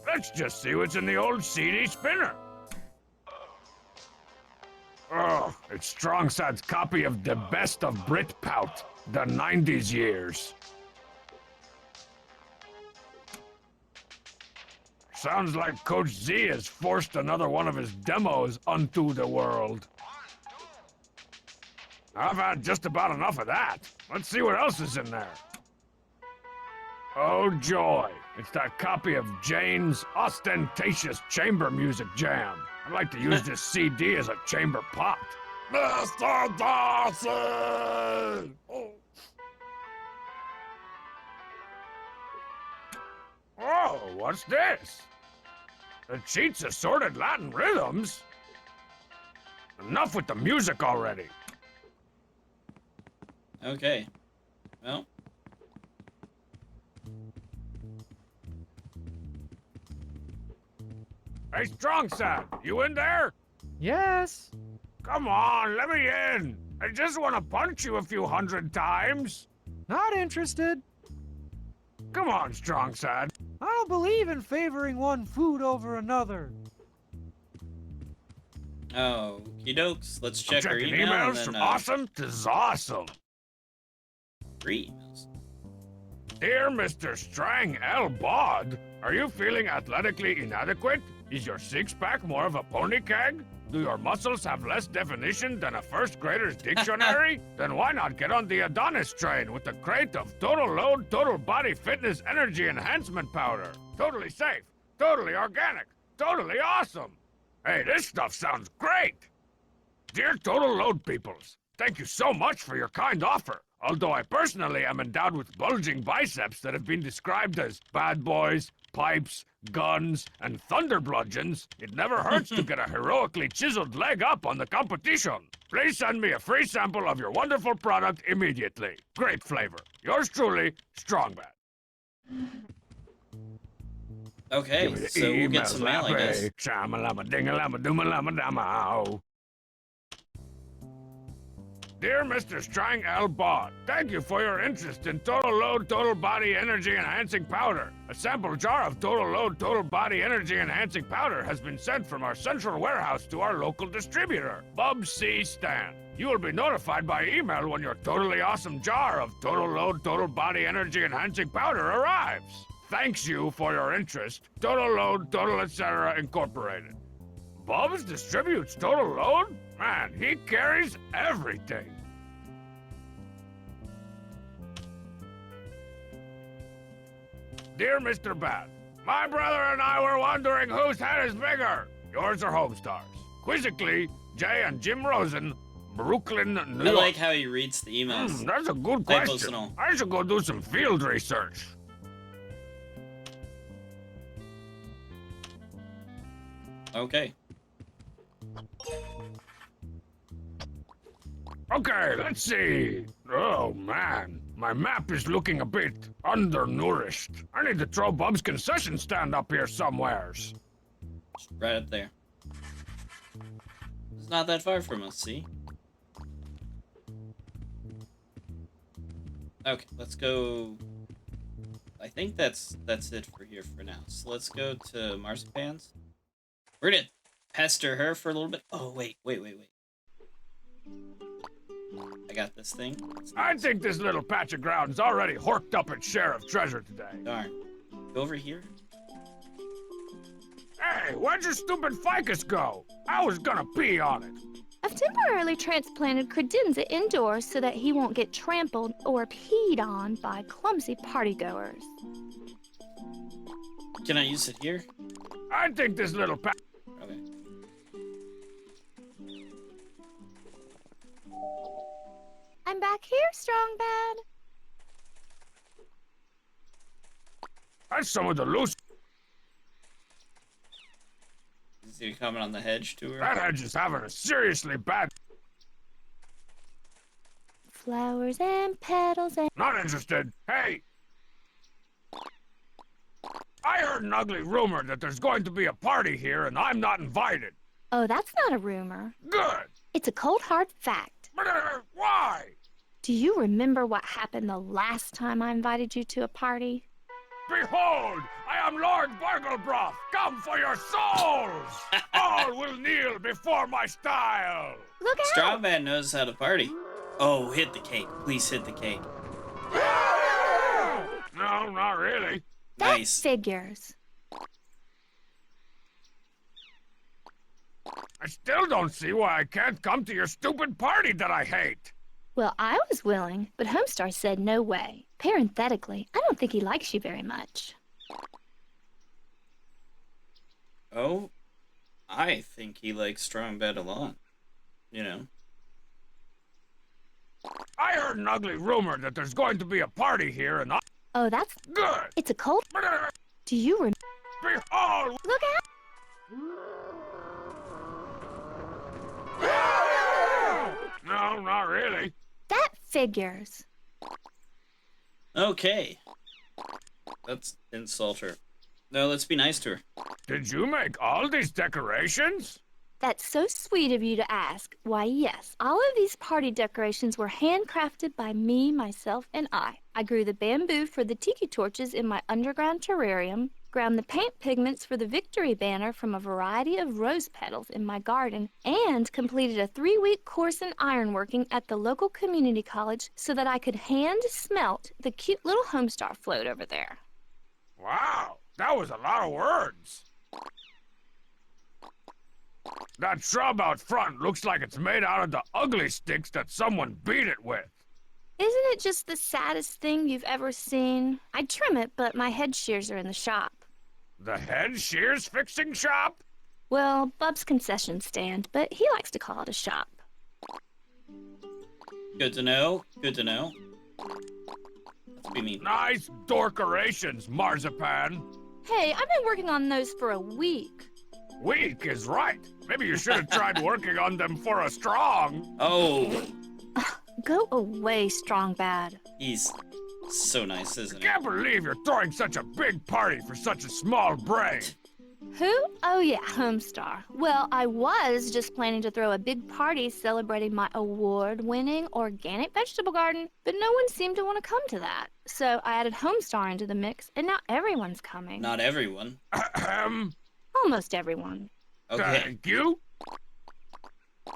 Let's just see what's in the old CD spinner. Oh, it's Strongsad's copy of The Best of Brit Pout, the 90s years. Sounds like Coach Z has forced another one of his demos unto the world. I've had just about enough of that. Let's see what else is in there. Oh joy, it's that copy of Jane's ostentatious chamber music jam. I'd like to use this CD as a chamber pot. Mr. Darcy! Oh, what's this? The cheats assorted Latin rhythms? Enough with the music already. Okay. Well. Hey, Strongside, you in there? Yes. Come on, let me in. I just want to punch you a few 100 times. Not interested. Come on, Strongside. I don't believe in favoring one food over another. Oh, okie dokes. Let's check our Checking email. emails And from then, awesome to zawesome. 3 emails. Dear Mr. Strang L. Bod, are you feeling athletically inadequate? Is your six-pack more of a pony keg? Do your muscles have less definition than a first grader's dictionary? Then why not get on the Adonis train with a crate of Total Load, Total Body Fitness Energy Enhancement Powder? Totally safe, totally organic, totally awesome. Hey, this stuff sounds great. Dear Total Load peoples, thank you so much for your kind offer. Although I personally am endowed with bulging biceps that have been described as bad boys, pipes, guns, and thunder bludgeons, it never hurts to get a heroically chiseled leg up on the competition. Please send me a free sample of your wonderful product immediately. Great flavor. Yours truly, Strongbad. Okay, so we'll get some mail, I guess. Shamalama-dingalama-doomalama-dama-ow. Dear Mr. Strang L. Bod, thank you for your interest in Total Load Total Body Energy Enhancing Powder. A sample jar of Total Load Total Body Energy Enhancing Powder has been sent from our central warehouse to our local distributor, Bub C. Stan. You will be notified by email when your totally awesome jar of Total Load Total Body Energy Enhancing Powder arrives. Thanks you for your interest. Total Load Total Etc. Incorporated. Bubs distributes Total Load? Man, he carries everything. Dear Mr. Bad, my brother and I were wondering whose head is bigger, yours or Homestar's. Quizzically, Jay and Jim Rosen, Brooklyn, New I York. like how he reads the emails. That's a good Typos and question. all. I should go do some field research. Okay. Okay, let's see. Oh, man. My map is looking a bit undernourished. I need to throw Bub's concession stand up here somewheres. Right up there. It's not that far from us, see? Okay, let's go. I think that's it for here for now. So let's go to Marzipan's. We're gonna pester her for a little bit. Oh, wait. I got this thing. I think this little patch of ground's already horked up its share of treasure today. Darn. Go over here. Hey, where'd your stupid ficus go? I was gonna pee on it. I've temporarily transplanted credenza indoors so that he won't get trampled or peed on by clumsy partygoers. Can I use it here? I think this little patch... Okay. I'm back here, Strongbad. That's some of the loose... Is he coming on the hedge to her? That hedge is having a seriously bad... Flowers and petals and... Not interested. Hey! I heard an ugly rumor that there's going to be a party here and I'm not invited. Oh, that's not a rumor. Good! It's a cold hard fact. Why? Do you remember what happened the last time I invited you to a party? Behold, I am Lord Barglebroth, come for your souls! All will kneel before my style! Look out! Strong Man knows how to party. Oh, hit the cake. Please hit the cake. No, not really. That Nice. figures. I still don't see why I can't come to your stupid party that I hate. Well, I was willing, but Homestar said no way. Parenthetically, I don't think he likes you very much. Oh, I think he likes Strong Bad a lot. You know. I heard an ugly rumor that there's going to be a party here, and I... Oh, that's... Good! It's a cult? Do you remember? Behold! Look out! No, not really. That figures. Okay. Let's insult her. No, let's be nice to her. Did you make all these decorations? That's so sweet of you to ask. Why, yes, all of these party decorations were handcrafted by me, myself, and I. I grew the bamboo for the tiki torches in my underground terrarium, ground the paint pigments for the victory banner from a variety of rose petals in my garden, and completed a 3-week course in ironworking at the local community college so that I could hand smelt the cute little Homestar float over there. Wow, that was a lot of words. That shrub out front looks like it's made out of the ugly sticks that someone beat it with. Isn't it just the saddest thing you've ever seen? I'd trim it, but my head shears are in the shop. The head shears fixing shop? Well, Bub's concession stand, but he likes to call it a shop. Good to know. Good to know. Let's be mean. Nice decorations, Marzipan. Hey, I've been working on those for a week. Weak is right. Maybe you should have tried working on them for a strong. Oh, Go away, Strong Bad. he's so nice, isn't he? Can't believe you're throwing such a big party for such a small brain. Who? Oh yeah, Homestar. Well, I was just planning to throw a big party celebrating my award-winning organic vegetable garden, but no one seemed to want to come to that. So I added Homestar into the mix, and now everyone's coming. Not everyone. Ahem. Almost everyone. Okay. Thank you.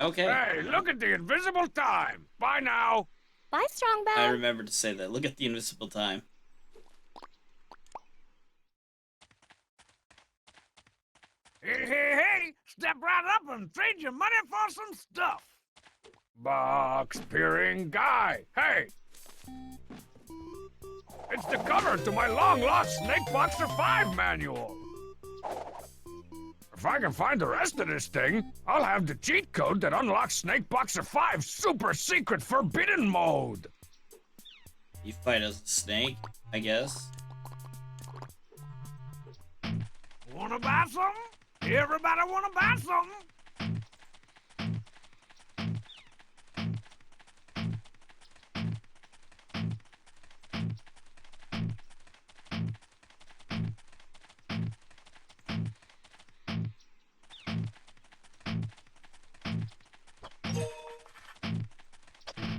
Okay. Hey, look at the invisible time. Bye now. Bye, Strong I Bad. remember to say that. Look at the invisible time. Hey, step right up and trade your money for some stuff. Box peering guy. Hey. It's the cover to my long-lost Snake Boxer 5 manual. If I can find the rest of this thing, I'll have the cheat code that unlocks Snake Boxer 5's super secret forbidden mode. You fight as a snake, I guess. Wanna buy something? Everybody wanna buy something?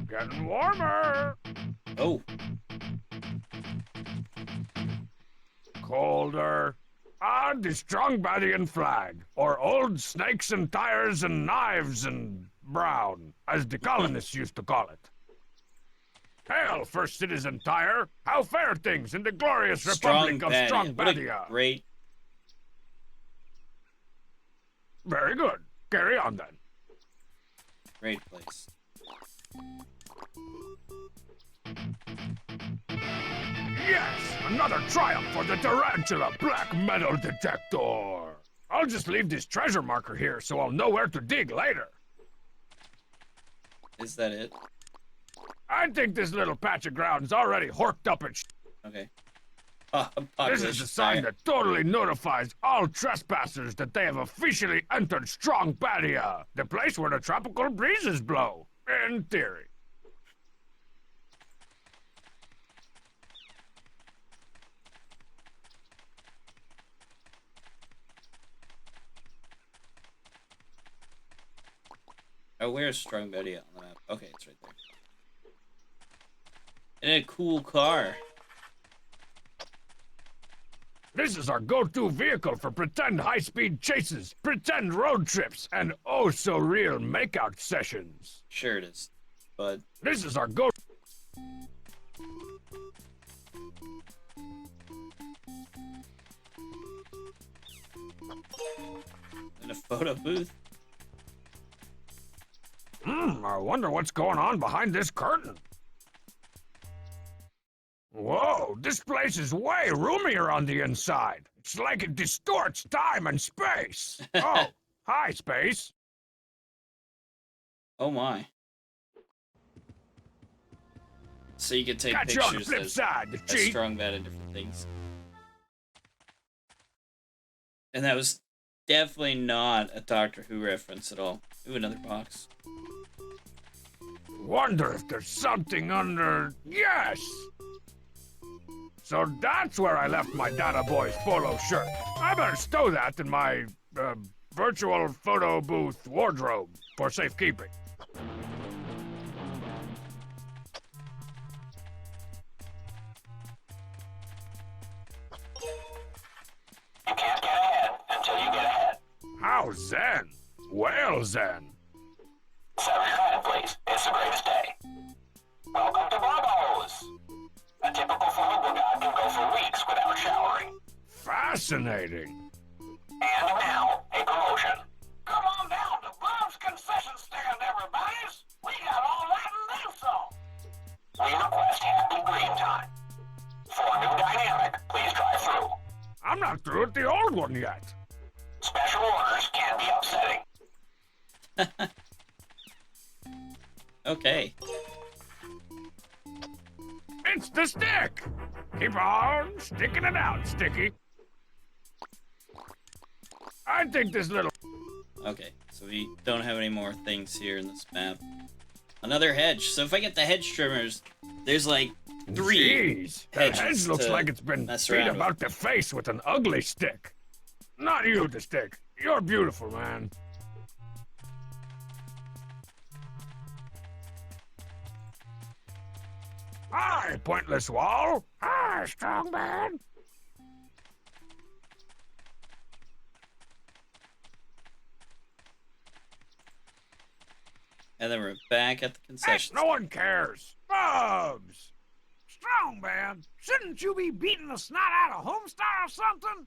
Getting warmer. Oh, Colder. Ah, the Strongbadian flag, or old snakes and tires and knives and brown, as the colonists used to call it. Hail, first citizen tire! How fare things in the glorious Republic of What a Strongbadia? great. Very good. Carry on then. Great place. Yes, another triumph for the Tarantula Black Metal Detector. I'll just leave this treasure marker here so I'll know where to dig later. Is that it? I think this little patch of ground's already horked up and Okay. This is a sign that totally notifies all trespassers that they have officially entered Strongbadia, the place where the tropical breezes blow, in theory. Oh, where's Strong Betty on the map? Okay, it's right there. In a cool car. This is our go-to vehicle for pretend high-speed chases, pretend road trips, and oh-so-real makeout sessions. Sure it is. But This is our go... in a photo booth. I wonder what's going on behind this curtain. Whoa, this place is way roomier on the inside. It's like it distorts time and space. Oh, hi, space. Oh my. So you can take Got you on the pictures flip as, side, the as cheat. strong bad and different things. And that was definitely not a Doctor Who reference at all. Ooh, another box. Wonder if there's something under... Yes! So that's where I left my Data Boys polo shirt. I better stow that in my, virtual photo booth wardrobe for safekeeping. You can't get ahead until you get ahead. How zen? Well zen. Sever your head, please. It's the greatest day. Welcome to Barbo's. A typical Florida guy can go for weeks without showering. Fascinating. And now, a promotion. Come on down to Bob's concession stand, everybody's. We got all that and then some. We request happy green time. For a new dynamic, please drive through. I'm not through with the old one yet. Special orders can be upsetting. Okay. It's the stick! Keep on sticking it out, Sticky. I think this little... Okay, so we don't have any more things here in this map. Another hedge. So if I get the hedge trimmers, there's like 3 Jeez, the hedges hedge looks to like it's been mess beat around with. about the face with an ugly stick. Not you, the stick. You're beautiful, man. Hi, pointless wall. Hi, strong man. And then we're back at the Hey, concession. no one cares. Bubs. Strong man, shouldn't you be beating the snot out of Homestar or something?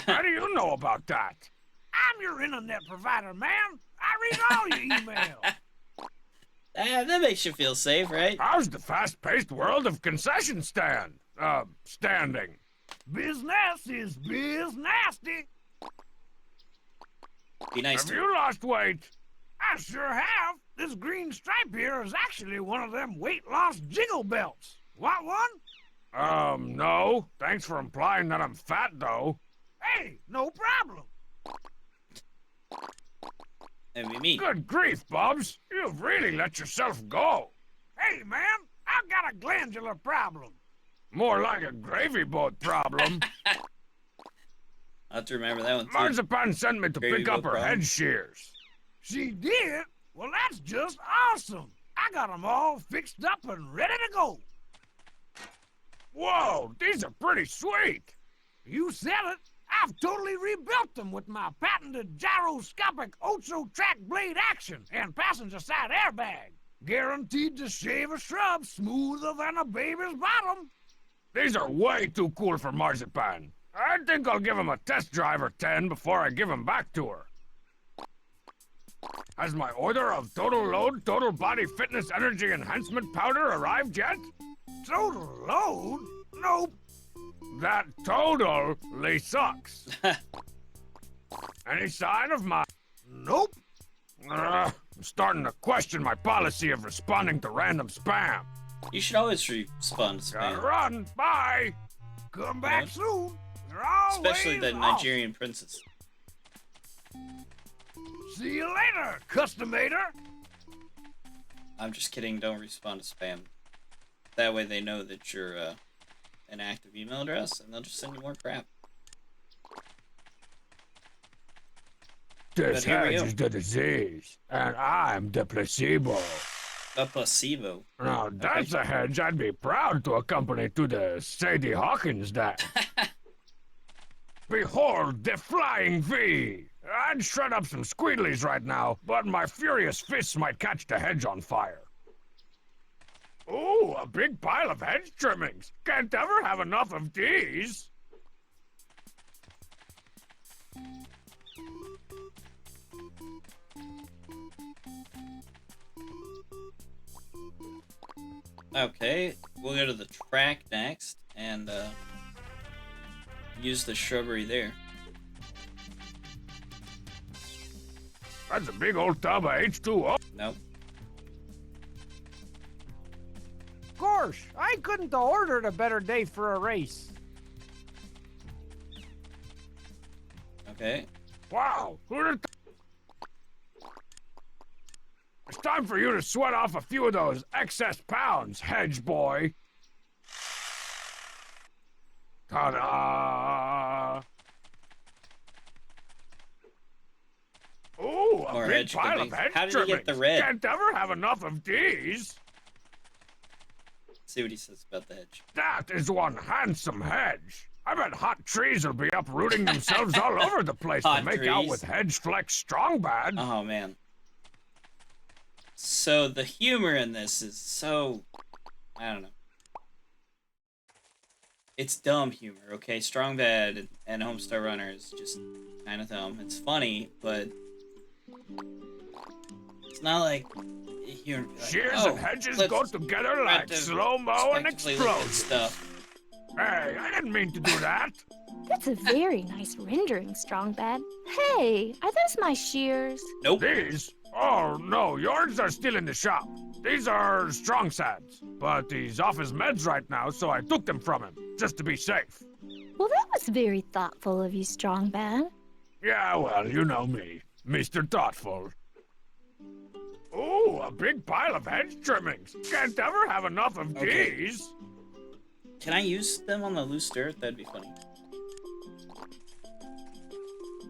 How do you know about that? I'm your internet provider, man. I read all your emails. That makes you feel safe, right? How's the fast-paced world of concession standing? Business is biz nasty. Be nice Have to you lost weight? I sure have. This green stripe here is actually one of them weight loss jiggle belts. Want one? No. Thanks for implying that I'm fat, though. Hey, no problem. and be mean. Good grief, Bubs. You've really let yourself go. Hey, man, I've got a glandular problem. More like a gravy boat problem. I'll have to remember that one too. Marzipan sent me to Gravy pick up boat her problem. head shears. She did? Well, that's just awesome. I got 'em all fixed up and ready to go. Whoa, these are pretty sweet. You said it. I've totally rebuilt them with my patented gyroscopic Ocho-track blade action and passenger side airbag. Guaranteed to shave a shrub smoother than a baby's bottom. These are way too cool for Marzipan. I think I'll give him a test drive or 10 before I give him back to her. Has my order of total load, total body fitness energy enhancement powder arrived yet? Total load? Nope. That totally sucks. Any sign of my... Nope. I'm starting to question my policy of responding to random spam. You should always respond to Gotta spam. run, bye! Come back What? soon. You're always Especially the awesome. Nigerian princess. See you later, customator. I'm just kidding, don't respond to spam. That way they know that you're an active email address and they'll just send you more crap. This But here we hedge go. is the disease, and I'm the placebo. A placebo. Now, that's a hedge I'd be proud to accompany to the Sadie Hawkins dance. Behold the flying V! I'd shred up some squeedlies right now, but my furious fists might catch the hedge on fire. Ooh, a big pile of hedge trimmings. Can't ever have enough of these. Okay, we'll go to the track next and use the shrubbery there. That's a big old tub of H2O. Nope. Gosh, I couldn't have ordered a better day for a race. Okay. Wow, it's time for you to sweat off a few of those excess pounds, hedge boy. Ta-da! Ooh, a More big hedge pile of clippings. hedge How did he get the trimmings. red? Can't ever have enough of these. See what he says about the hedge. That is one handsome hedge. I bet hot trees will be uprooting themselves all over the place to Hot make out trees? with Hedge Flex Strong Bad. Oh man. So the humor in this is so, I don't know. It's dumb humor, okay? Strong Bad and Homestar Runner is just kind of dumb. It's funny, but it's not like humor. Like, Shears oh, and hedges let's go together like to slow-mo and respectively look at explode. stuff. Hey, I didn't mean to do that. That's a very nice rendering, Strong Bad. Hey, are those my shears? Nope. These? Oh, no, yours are still in the shop. These are Strong Sad's, but he's off his meds right now, so I took them from him, just to be safe. Well, that was very thoughtful of you, Strong Bad. Yeah, well, you know me, Mr. Thoughtful. Ooh, a big pile of hedge trimmings. Can't ever have enough of Okay. these. Can I use them on the loose dirt? That'd be funny.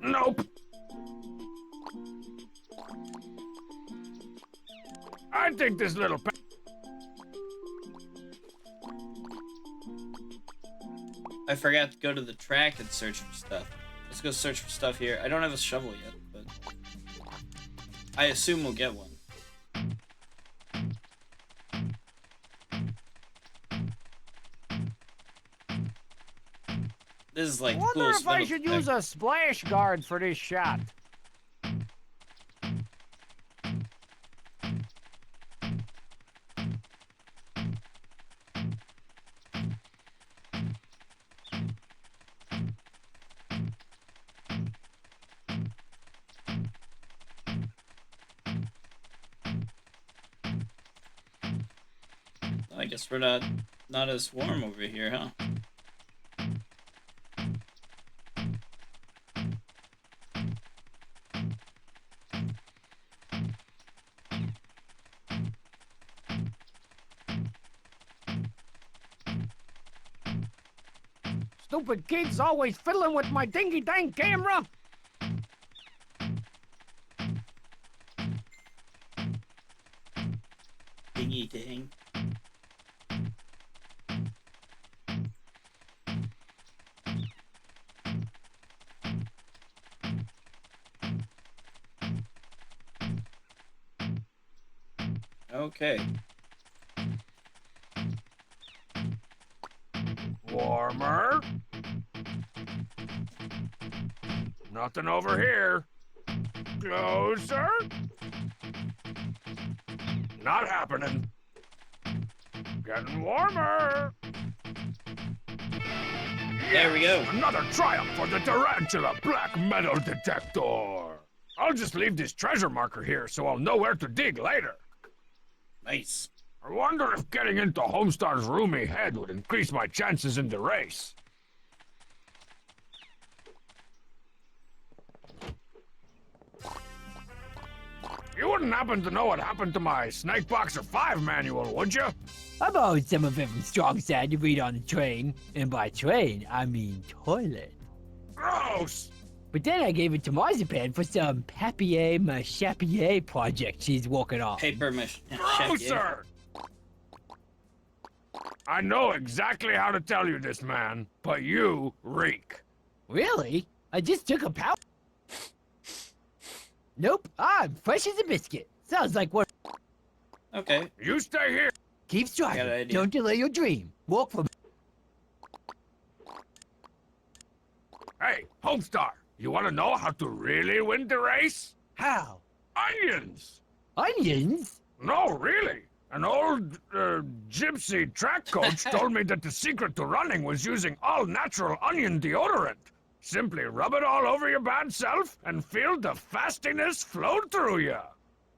Nope. I think this little I forgot to go to the track and search for stuff. Let's go search for stuff here. I don't have a shovel yet, but I assume we'll get one. This is like I the wonder coolest if I metal should detector. use a splash guard for this shot. I guess we're not as warm over here, huh? Stupid kids always fiddling with my dingy-dang camera. Dingy dang. Okay. warmer. Nothing over here. Closer. Not happening. Getting warmer. There we go. Another triumph for the Tarantula Black Metal Detector. I'll just leave this treasure marker here so I'll know where to dig later. Nice. I wonder if getting into Homestar's roomy head would increase my chances in the race. You wouldn't happen to know what happened to my Snakeboxer 5 manual, would you? I borrowed some of it from Strong Sad to read on the train. And by train, I mean toilet. Gross! But then I gave it to Marzipan for some papier-mâche project she's working on. Paper mache. Grosser! I know exactly how to tell you this, man, but you reek. Really? I just took a power. Nope, I'm fresh as a biscuit. Sounds like what. Okay. You stay here. Keep Got striving. an idea. Don't delay your dream. Walk from. Hey, Homestar, you want to know how to really win the race? How? Onions. Onions? No, really. An old gypsy track coach told me that the secret to running was using all-natural onion deodorant. Simply rub it all over your bad self and feel the fastiness flow through you.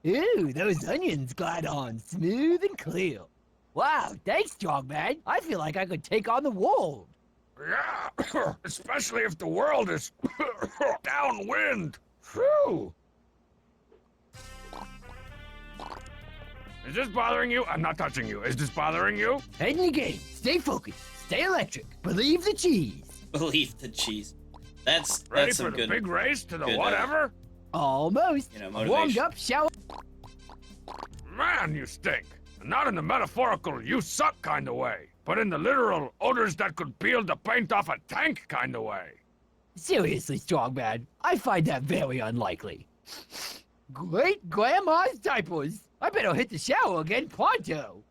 Ooh, those onions glide on smooth and clear. Wow, thanks, Strongman. I feel like I could take on the world. Yeah, especially if the world is downwind. Phew. Is this bothering you? I'm not touching you. Is this bothering you? Head in the game. Stay focused. Stay electric. Believe the cheese. Believe the cheese. That's Ready some for the good. big race to the good, whatever? Almost. Motivation. Warmed up, shower. Man, you stink. Not in the metaphorical you suck kind of way, but in the literal odors that could peel the paint off a tank kind of way. Seriously, Strongman, I find that very unlikely. Great grandma's diapers. I better hit the shower again pronto.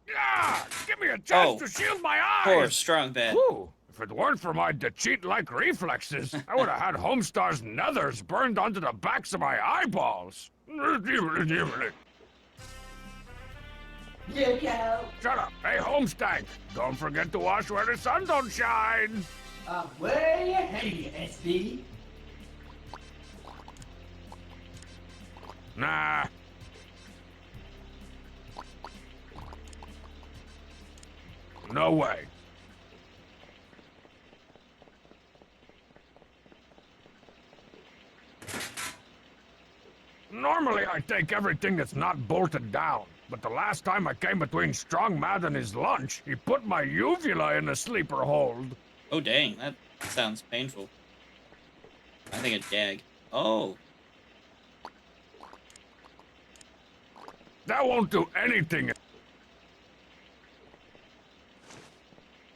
Yeah! Give me a chance Oh. to shield my eyes! Poor strong bad. Whew. If it weren't for my cheat-like reflexes, I would have had Homestar's nethers burned onto the backs of my eyeballs. Look out. Shut up. Hey, Homestank, don't forget to wash where the sun don't shine. I'm way ahead of you, SB. Nah. No way. Normally, I take everything that's not bolted down. But the last time I came between Strong Mad and his lunch, he put my uvula in a sleeper hold. Oh dang, that sounds painful. I think a gag. Oh. That won't do anything.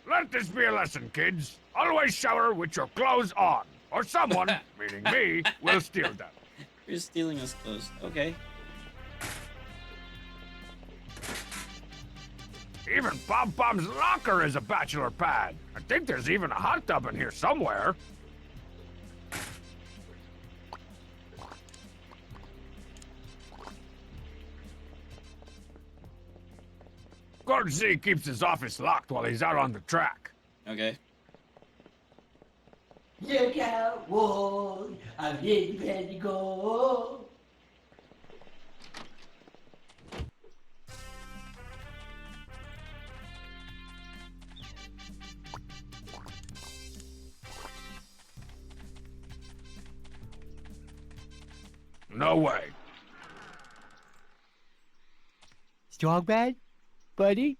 Let this be a lesson, kids. Always shower with your clothes on, or someone, meaning me, will steal them. You're stealing us clothes. Okay. Even Pom Pom's locker is a bachelor pad. I think there's even a hot tub in here somewhere. Gord Z keeps his office locked while he's out on the track. Okay. Look out, Ward. I'm getting ready to go. No way. Strong bad? Buddy?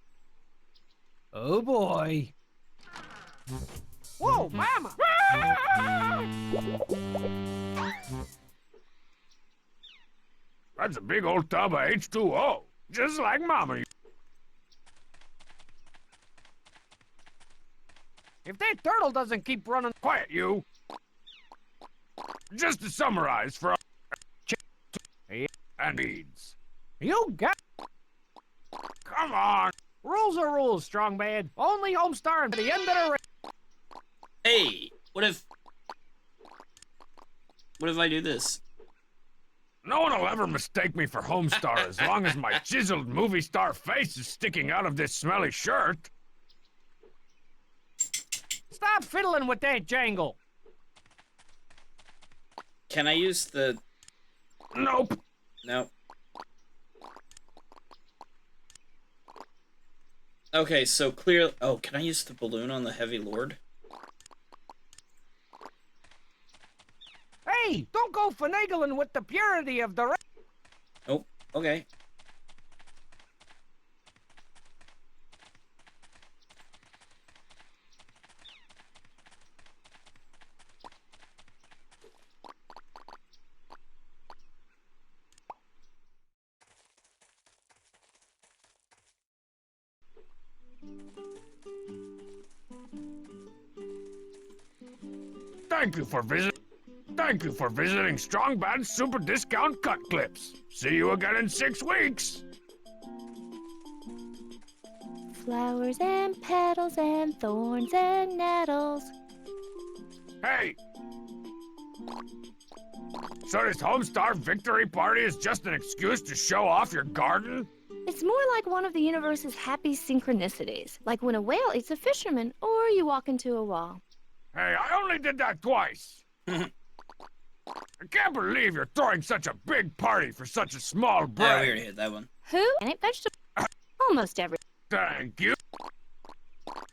Oh boy. Whoa, mama! That's a big old tub of H2O, just like Mama. If that turtle doesn't keep running... Quiet, you. Just to summarize for and needs. You got... Come on. Rules are rules, strong man. Only Homestar and the end of the race. Hey, what if I do this? No one will ever mistake me for Homestar as long as my chiseled movie star face is sticking out of this smelly shirt. Stop fiddling with that jangle. Can I use the... Nope. No. Okay, so clear... Oh, can I use the balloon on the Heavy Lord? Hey, don't go finagling with the purity of the race. Nope. Okay. Thank you for visiting Strong Bad's Super Discount Cut Clips. See you again in 6 weeks. Flowers and petals and thorns and nettles. Hey! So this Homestar victory party is just an excuse to show off your garden? It's more like one of the universe's happy synchronicities, like when a whale eats a fisherman or you walk into a wall. Hey, I only did that twice. I can't believe you're throwing such a big party for such a small Oh, break. we already hit that one. Who? And it vegetable. Almost every. Thank you.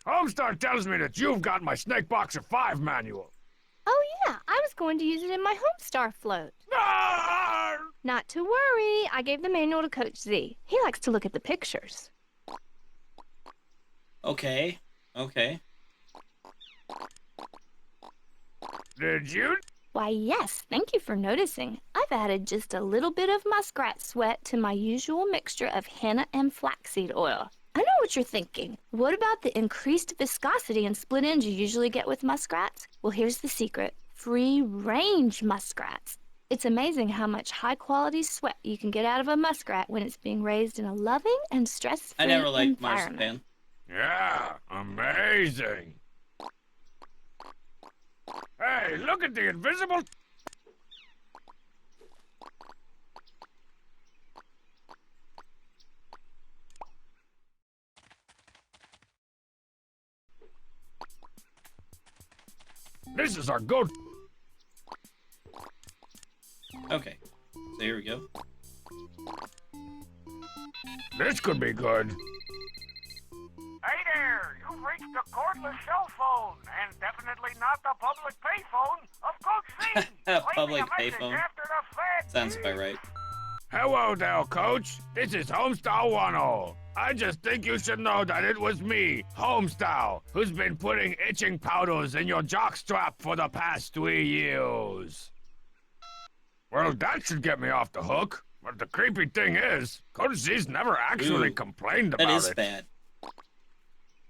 Homestar tells me that you've got my Snake Boxer 5 manual. Oh yeah, I was going to use it in my Homestar float. Ah! Not to worry, I gave the manual to Coach Z. He likes to look at the pictures. Okay. Okay. Did you? Why yes, thank you for noticing. I've added just a little bit of muskrat sweat to my usual mixture of henna and flaxseed oil. I know what you're thinking. What about the increased viscosity and split ends you usually get with muskrats? Well, here's the secret. Free-range muskrats. It's amazing how much high-quality sweat you can get out of a muskrat when it's being raised in a loving and stress-free I never liked environment. marzipan. Yeah, amazing. Hey, look at the invisible... This is our go... Okay. So here we go. This could be good. Hey there, you've reached a cordless cell phone, and definitely not the public payphone of Coach Z. Public Leave me a message payphone. after the fed. Sounds about right. Hello there, Coach. This is Homestyle 10. I just think you should know that it was me, Homestyle, who's been putting itching powders in your jockstrap for the past 3 years. Well, that should get me off the hook. But the creepy thing is, Coach Z's never actually Ooh, complained about That is it. bad.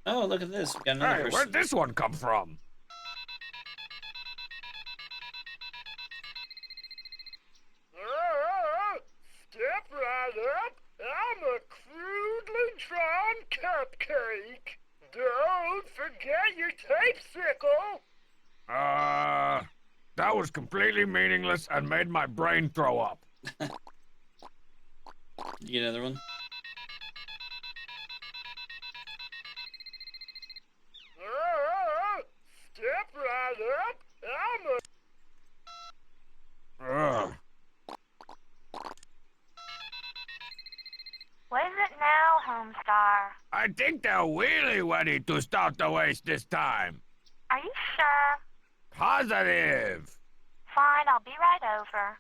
Oh, look at this. We got another Hey, person. where'd this one come from? Step right up. I'm a crudely drawn cupcake. Don't forget your tape sickle. That was completely meaningless and made my brain throw up. You get another one? Step right up. I'm a... Ugh. What is it now, Homestar? I think they're really ready to start the race this time. Are you sure? Positive. Fine, I'll be right over.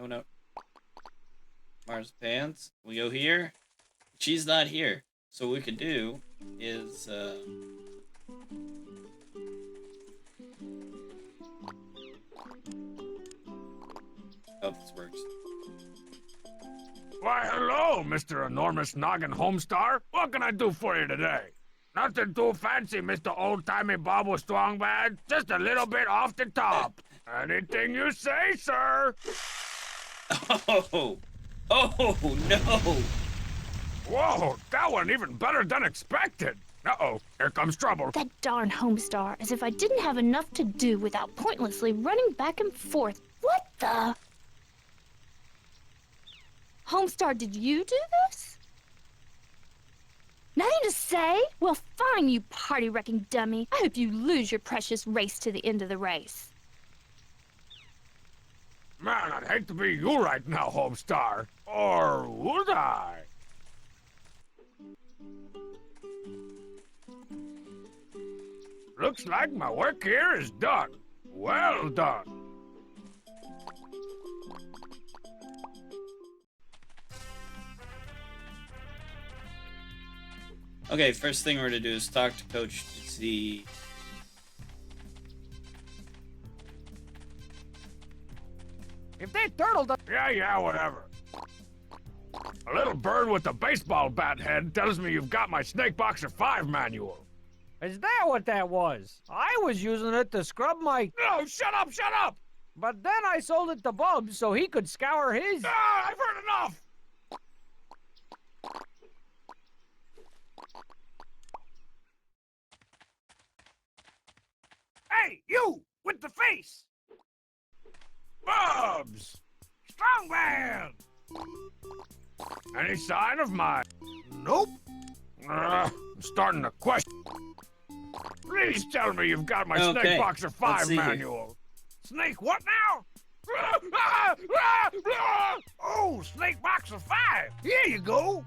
Oh no. Marzipans. We go here. She's not here. So what we could do is oh, this works. Why, hello, Mr. Enormous Noggin Homestar. What can I do for you today? Nothing too fancy, Mr. Old-Timey Bobble Strongbad. Just a little bit off the top. Anything you say, sir. Oh! Oh no! Whoa, that went even better than expected. Uh-oh, here comes trouble. That darn Homestar, as if I didn't have enough to do without pointlessly running back and forth. What the? Homestar, did you do this? Nothing to say? Well, fine, you party-wrecking dummy. I hope you lose your precious race to the end of the race. Man, I'd hate to be you right now, Homestar. Or would I? Looks like my work here is done. Well done. Okay, first thing we're gonna do is talk to Coach to see. If they turtled up, Yeah, whatever. A little bird with a baseball bat head tells me you've got my Snake Boxer 5 manual. Is that what that was? I was using it to scrub my... No, shut up, shut up! But then I sold it to Bubs so he could scour his... Ah, I've heard enough! Hey, you! With the face! Bubs! Strong man! Any sign of my... Nope. I'm starting to question. Please tell me you've got my Okay, Snake Boxer let's 5 see here. manual. Snake what now? Oh, Snake Boxer 5! Here you go!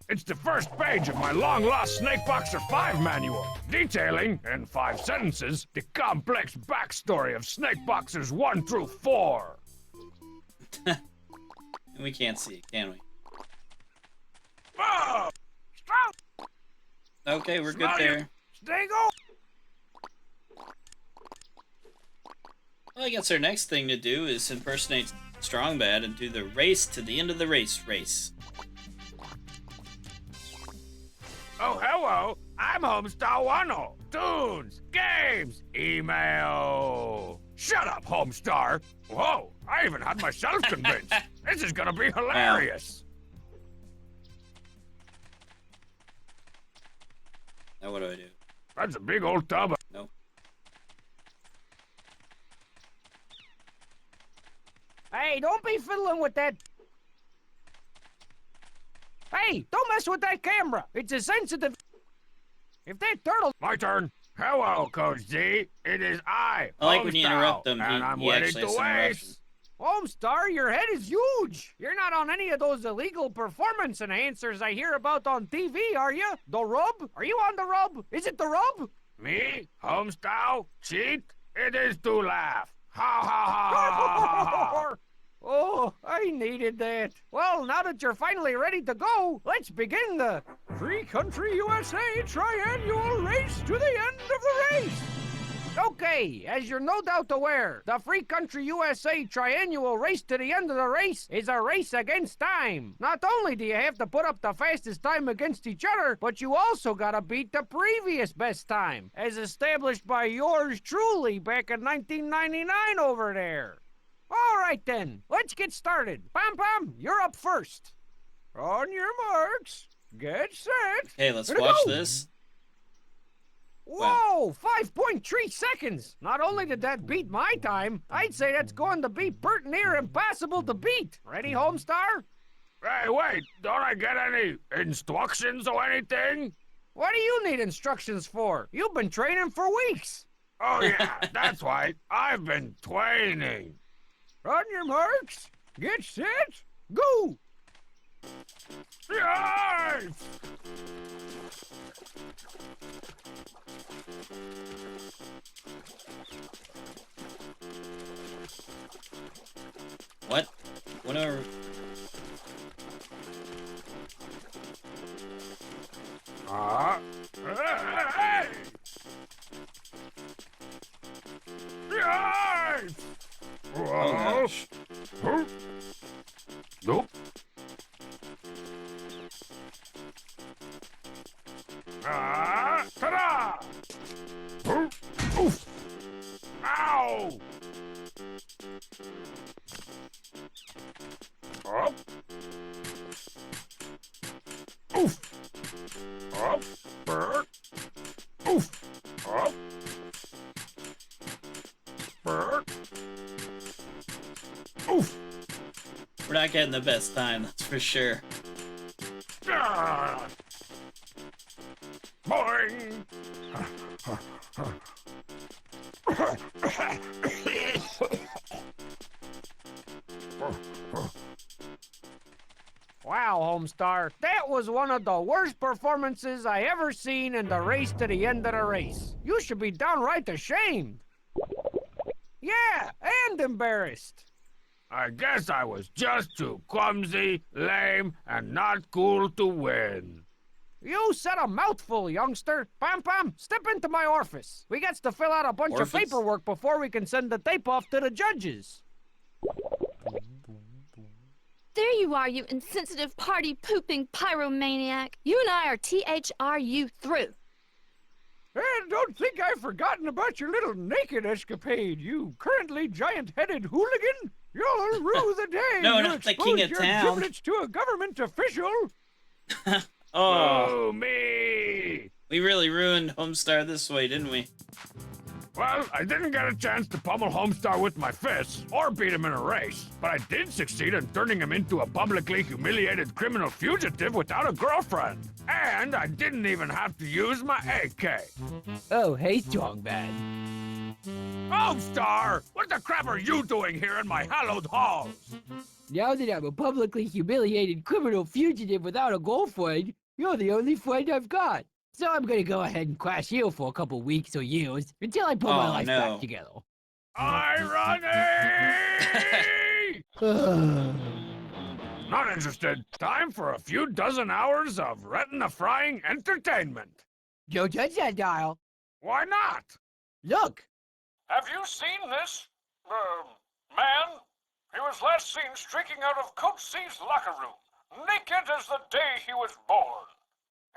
It's the first page of my long-lost Snake Boxer 5 manual, detailing, in 5 sentences, the complex backstory of Snake Boxers 1 through 4. We can't see it, can we? Oh! Strong! Okay, we're good Smell you. there. Stay go! Well, I guess our next thing to do is impersonate Strong Bad and do the race to the end of the race. Oh, hello. I'm Homestar Wano. Tunes, games, email. Shut up, Homestar. Whoa, I even had myself convinced. This is gonna be hilarious. Now what do I do? That's a big old tub. Nope. Hey, don't be fiddling with that... Hey, don't mess with that camera! It's a sensitive... If that turtle... My turn. Hello, Coach Z. It is I like when you Homestar, interrupt him. and I'm He ready actually to has some race. interruptions. Homestar, your head is huge! You're not on any of those illegal performance enhancers I hear about on TV, are you? The rub? Are you on the rub? Is it the rub? Me, Homestar, cheat? It is to laugh. Ha ha ha ha ha ha ha. Oh, I needed that. Well, now that you're finally ready to go, let's begin the Free Country USA Triannual Race to the end of the race. Okay, as you're no doubt aware, the Free Country USA Triannual Race to the end of the race is a race against time. Not only do you have to put up the fastest time against each other, but you also gotta beat the previous best time, as established by yours truly back in 1999 over there. All right then, let's get started. Pam Pam, you're up first. On your marks, get set. Hey, let's Ready to watch go. this. Whoa, 5.3 seconds. Not only did that beat my time, I'd say that's going to be pert near impossible to beat. Ready, Homestar? Hey, wait, don't I get any instructions or anything? What do you need instructions for? You've been training for weeks. Oh yeah, that's right. I've been training. On your marks, get set, go. Yes! What? Whenever. Hey! Yes! Oh gosh. Huh? Nope. Ta-da! Huh? Oof! Ow! Up. Oof! Up. Bird. Oof! Up. Bird. Oof! We're not getting the best time, that's for sure. Ah! Boing! Wow, Homestar, that was one of the worst performances I ever seen in the race to the end of the race. You should be downright ashamed. Yeah, and embarrassed. I guess I was just too clumsy, lame, and not cool to win. You said a mouthful, youngster. Pam Pam, step into my office. We got to fill out a bunch of Orphans? paperwork before we can send the tape off to the judges. there you are, you insensitive party-pooping pyromaniac. You and I are THRU through. And don't think I've forgotten about your little naked escapade, you currently giant-headed hooligan. You'll rue the day No, you not the king exposed of your town. giblets to a government official. Oh, Oh, me! we really ruined Homestar this way, didn't we? Well, I didn't get a chance to pummel Homestar with my fists or beat him in a race, but I did succeed in turning him into a publicly humiliated criminal fugitive without a girlfriend. And I didn't even have to use my AK. Oh, hey, strong man. Homestar! What the crap are you doing here in my hallowed halls? Now that I'm a publicly humiliated criminal fugitive without a girlfriend, you're the only friend I've got. So I'm gonna go ahead and crash here for a couple weeks or years until I put my Oh, life no. back together. Irony! Not interested. Time for a few dozen hours of retina-frying entertainment. Don't touch that dial. Why not? Look, Have you seen this, man? He was last seen streaking out of Coach C's locker room, naked as the day he was born.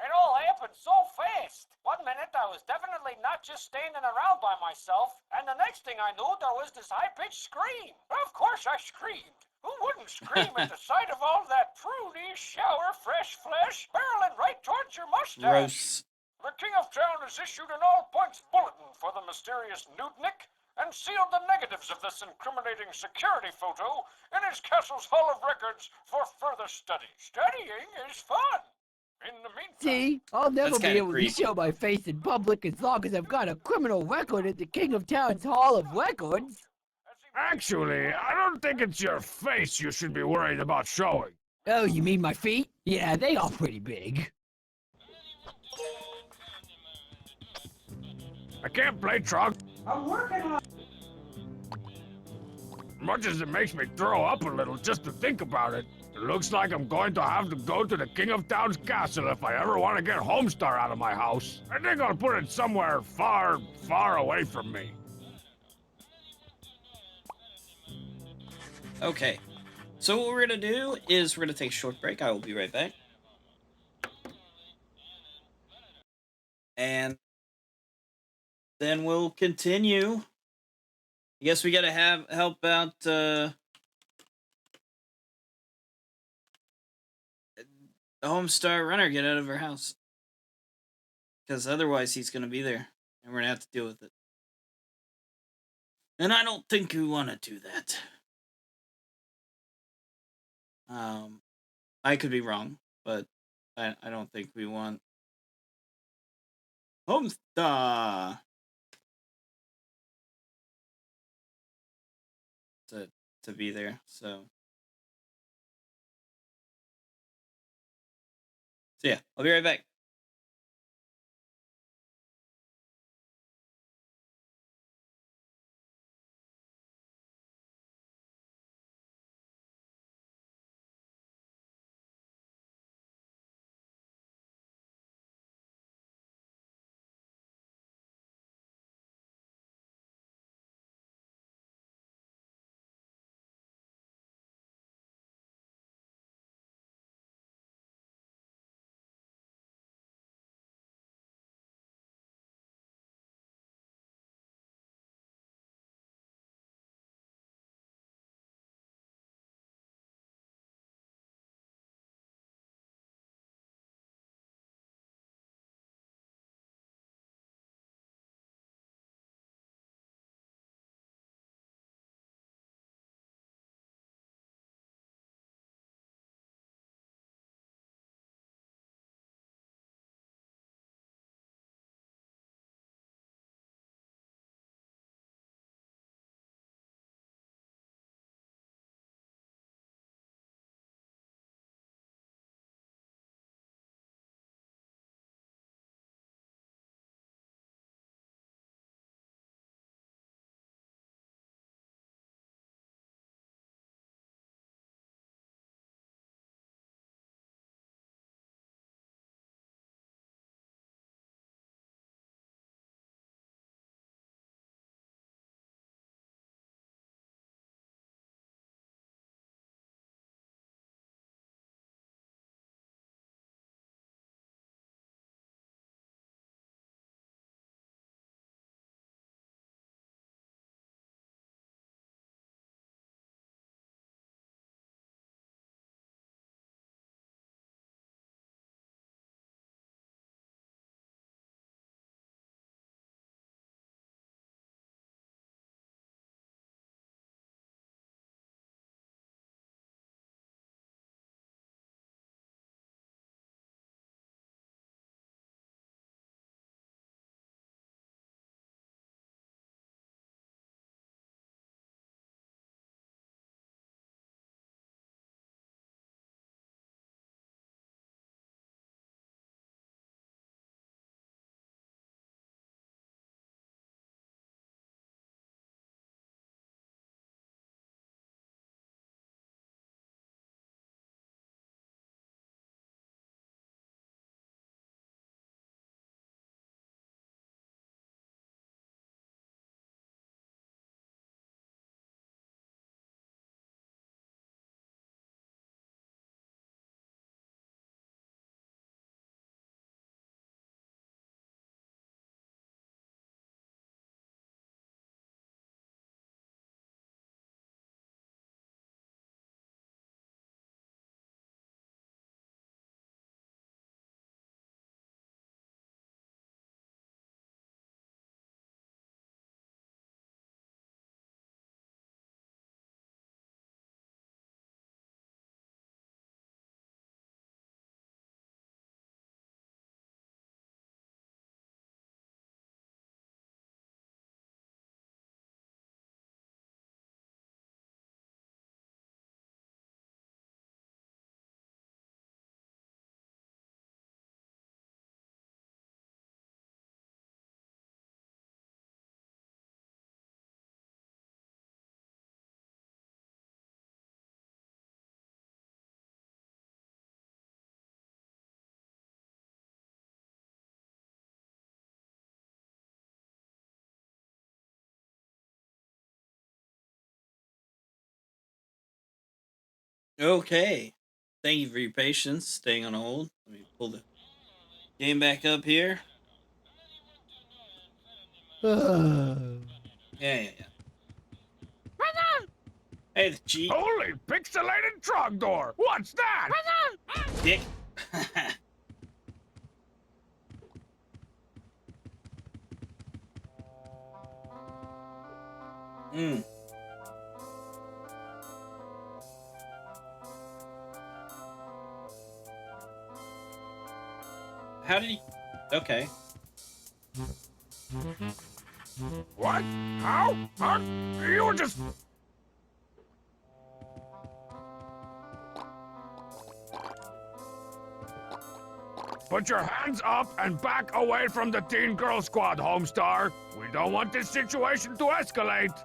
It all happened so fast. 1 minute I was definitely not just standing around by myself, and the next thing I knew there was this high-pitched scream. Of course I screamed. Who wouldn't scream at the sight of all that pruny, shower, fresh flesh barreling right towards your mustache? Gross. The King of Town has issued an all-points bulletin for the mysterious nudnik and sealed the negatives of this incriminating security photo in his castle's Hall of Records for further study. Studying is fun. In the meantime... see, I'll never That's be kinda able creepy. to show my face in public as long as I've got a criminal record at the King of Town's Hall of Records. Actually, I don't think it's your face you should be worried about showing. Oh, you mean my feet? Yeah, they are pretty big. I can't play truck. I'm working on Much as it makes me throw up a little just to think about it, it looks like I'm going to have to go to the King of Town's castle if I ever want to get Homestar out of my house. I think I'll put it somewhere far, far away from me. Okay. So what we're going to do is we're going to take a short break. I will be right back. And then we'll continue. I guess we got to help out the Homestar Runner get out of her house. Because otherwise he's going to be there. And we're going to have to deal with it. And I don't think we want to do that. I could be wrong, but I don't think we want Homestar to be there. So yeah, I'll be right back. Okay. Thank you for your patience, staying on hold. Let me pull the game back up here. Yeah, yeah, yeah. Hey, the cheat. Holy pixelated Trogdor! What's that? Dick. Hmm. How did he? Okay. What? How? Huh? You were just... Put your hands up and back away from the Teen Girl Squad, Homestar. We don't want this situation to escalate.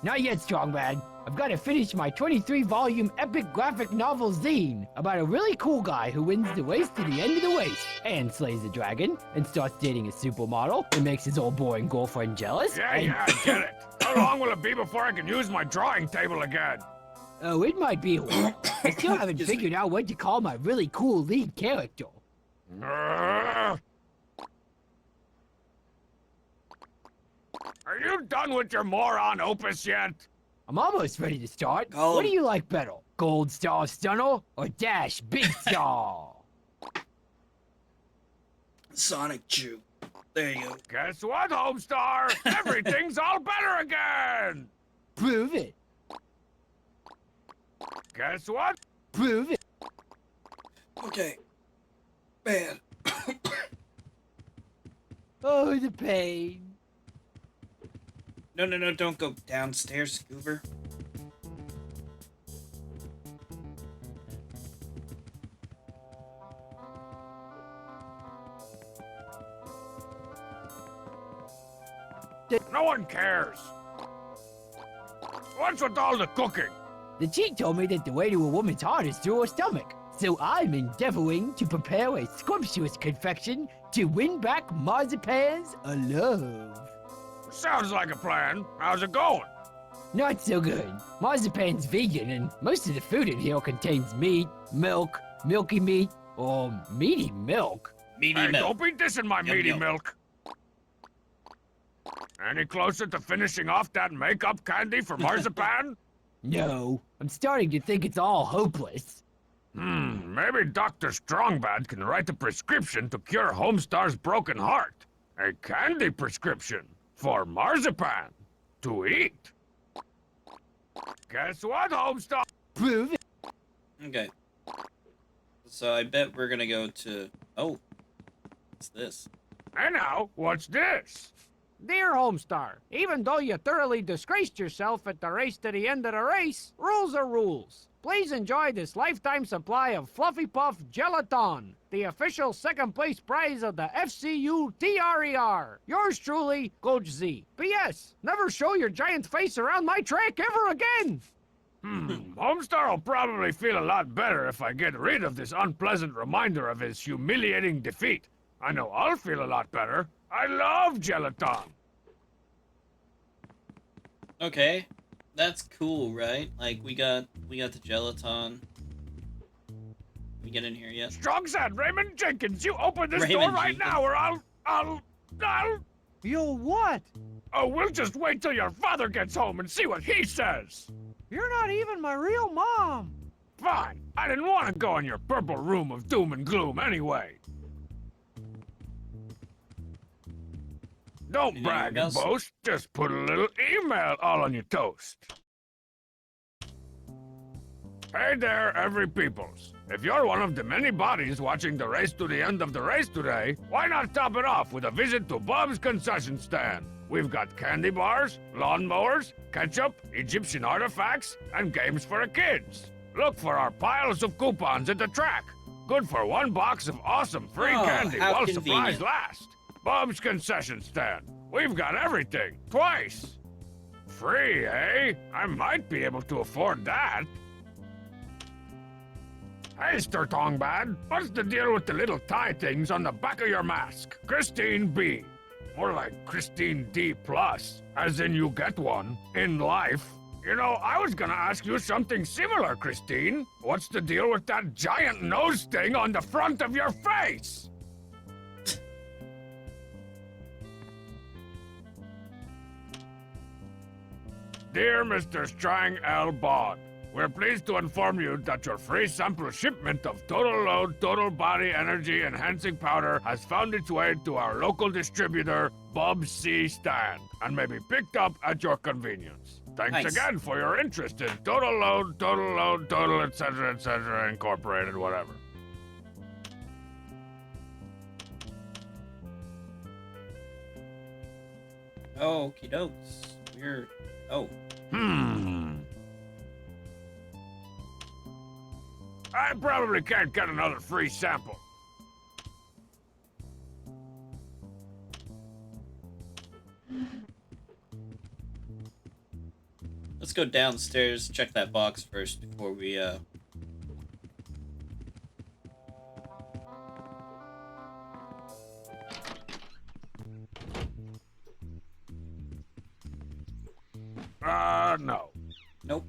Not yet, Strongman. I've got to finish my 23-volume epic graphic novel zine about a really cool guy who wins the race to the end of the race and slays a dragon and starts dating a supermodel and makes his old boring girlfriend jealous. Yeah, and... yeah, I get it. How long will it be before I can use my drawing table again? Oh, it might be a while. I still haven't Excuse me. figured out what to call my really cool lead character. Are you done with your moron opus yet? I'm almost ready to start. Call What him. do you like better? Gold Star Stunner or Dash Big Star? Sonic Chew. There you go. Guess what, Homestar? Everything's all better again! Prove it. Guess what? Prove it. Okay. Man. Oh, the pain. No, no, no, don't go downstairs, Scoober. No one cares. What's with all the cooking? The cheat told me that the way to a woman's heart is through her stomach. So I'm endeavoring to prepare a scrumptious confection to win back Marzipan's love. Sounds like a plan. How's it going? Not so good. Marzipan's vegan, and most of the food in here contains meat, milk, milky meat, or meaty milk. Meaty Hey, milk. don't be dissing my Yum, meaty yum. milk. Any closer to finishing off that makeup candy for marzipan? No, I'm starting to think it's all hopeless. Maybe Dr. Strongbad can write a prescription to cure Homestar's broken heart. A candy prescription for marzipan to eat. Guess what, Homestar? Prove it. Okay. So I bet we're gonna go to... Oh. What's this? Hey now, what's this? Dear Homestar, even though you thoroughly disgraced yourself at the race to the end of the race, rules are rules. Please enjoy this lifetime supply of Fluffy Puff Gelaton, the official second-place prize of the FCU TRER. Yours truly, Coach Z. P.S. Never show your giant face around my track ever again! Homestar will probably feel a lot better if I get rid of this unpleasant reminder of his humiliating defeat. I know I'll feel a lot better. I love gelatin. Okay. That's cool, right? Like, we got the gelatin. We get in here yet? Strong said, Raymond Jenkins, you open this Raymond door right Jenkins. now or I'll... You'll what? Oh, we'll just wait till your father gets home and see what he says. You're not even my real mom. Fine. I didn't want to go in your purple room of doom and gloom anyway. Don't You brag know, and Gus- boast. Just put a little email all on your toast. Hey there, every peoples. If you're one of the many bodies watching the race to the end of the race today, why not top it off with a visit to Bob's concession stand? We've got candy bars, lawnmowers, ketchup, Egyptian artifacts, and games for the kids. Look for our piles of coupons at the track. Good for one box of awesome free Oh, candy how while convenient. supplies last. Bob's concession stand. We've got everything, twice. Free, eh? I might be able to afford that. Hey, Sturtongbad, what's the deal with the little tie things on the back of your mask? Christine B. More like Christine D+, as in you get one, in life. You know, I was gonna ask you something similar, Christine. What's the deal with that giant nose thing on the front of your face? Dear Mr. Strang L. Bond, we're pleased to inform you that your free sample shipment of Total Load Total Body Energy Enhancing Powder has found its way to our local distributor, Bob C. Stand, and may be picked up at your convenience. Thanks Nice. again for your interest in Total Load, Total, etc., Incorporated, whatever. Okie dokes. We're. Oh. I probably can't get another free sample. Let's go downstairs, check that box first before we, No. Nope.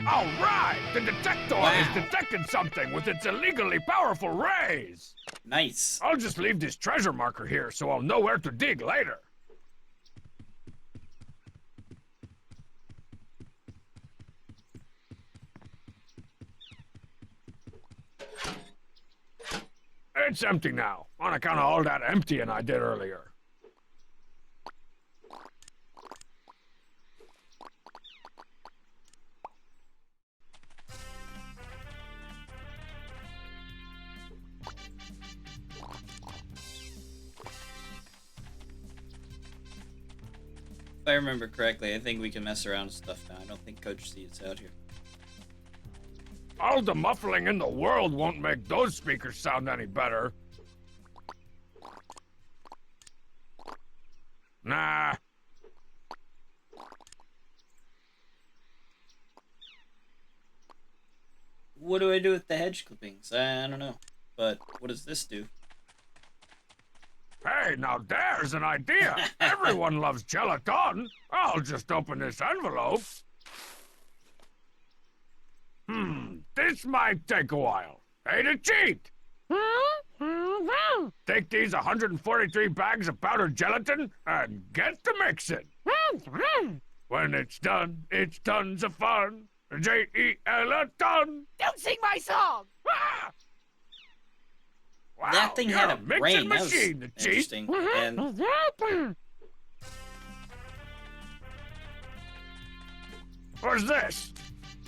All right! The detector Wow. has detected something with its illegally powerful rays! Nice. I'll just leave this treasure marker here so I'll know where to dig later. It's empty now, on account of all that emptying I did earlier. If I remember correctly, I think we can mess around with stuff now. I don't think Coach C is out here. All the muffling in the world won't make those speakers sound any better. Nah. What do I do with the hedge clippings? I don't know. But what does this do? Hey, now there's an idea. Everyone loves gelatin. I'll just open this envelope. This might take a while. Hey, to cheat! Take these 143 bags of powdered gelatin and get to mixing. When it's done, it's tons of fun. J-E-L-A-ton. Don't sing my song! Ah! Wow, That thing you're had a a mixing brain. That was machine, the cheat. interesting. And What's this?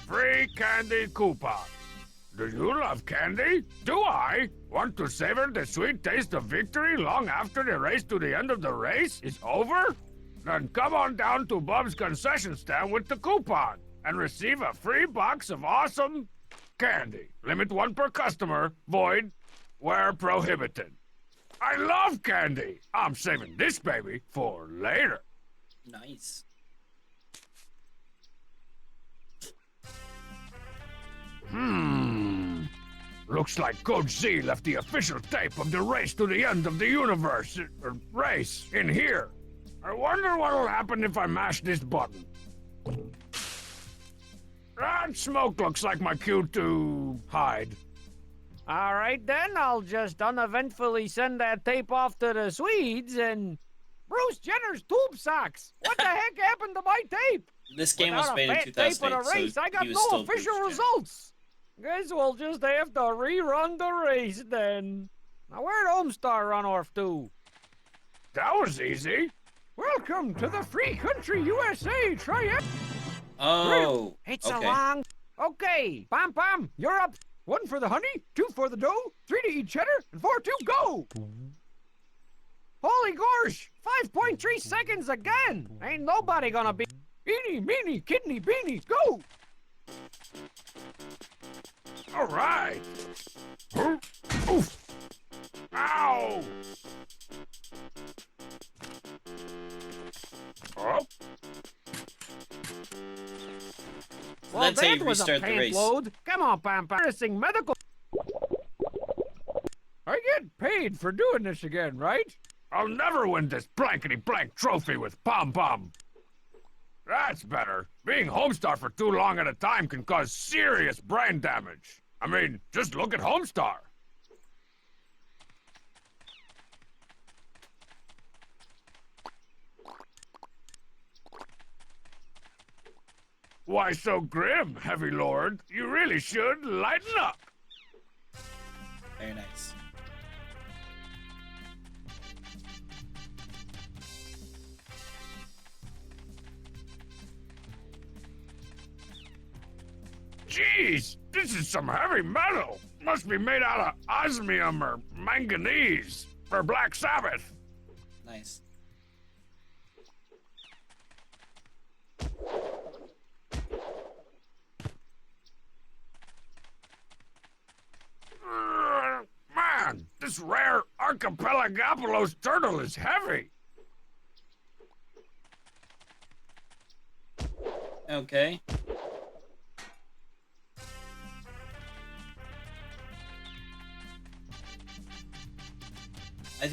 Free candy coupon. Do you love candy? Do I? Want to savor the sweet taste of victory long after the race to the end of the race is over? Then come on down to Bob's concession stand with the coupon and receive a free box of awesome candy. Limit 1 per customer. Void where prohibited. I love candy. I'm saving this baby for later. nice. Looks like Coach Z left the official tape of the race to the end of the universe, race, in here. I wonder what'll happen if I mash this button. That smoke looks like my cue to hide. All right, then. I'll just uneventfully send that tape off to the Swedes and... Bruce Jenner's tube socks! What the heck happened to my tape? This game was Without made a in fat tape 2008, of the race, so I got he was no still official Bruce Jenner. results. Guess we'll just have to rerun the race then. Now, where'd Homestar run off to? That was easy. Welcome to the free country USA triumph. Oh, It's okay. a long... Okay, Pom Pom, you're up. 1 for the honey, 2 for the dough, 3 to eat cheddar, and 4 to go. Holy gosh, 5.3 seconds again. Ain't nobody gonna be... Eeny, meeny, kidney, beanie, go. All right. Oof. Ow. Oh. Well, That's how that you was a restart the pant race. load. Come on, Pom Pom. Nursing medical... I get paid for doing this again, right? I'll never win this blankety-blank trophy with Pom Pom. That's better. Being Homestar for too long at a time can cause serious brain damage. I mean, just look at Homestar. Why so grim, Heavy Lord? You really should lighten up. Very nice. Jeez, this is some heavy metal. Must be made out of osmium or manganese for Black Sabbath. Nice. Man, this rare Archipelagopolis turtle is heavy. Okay. I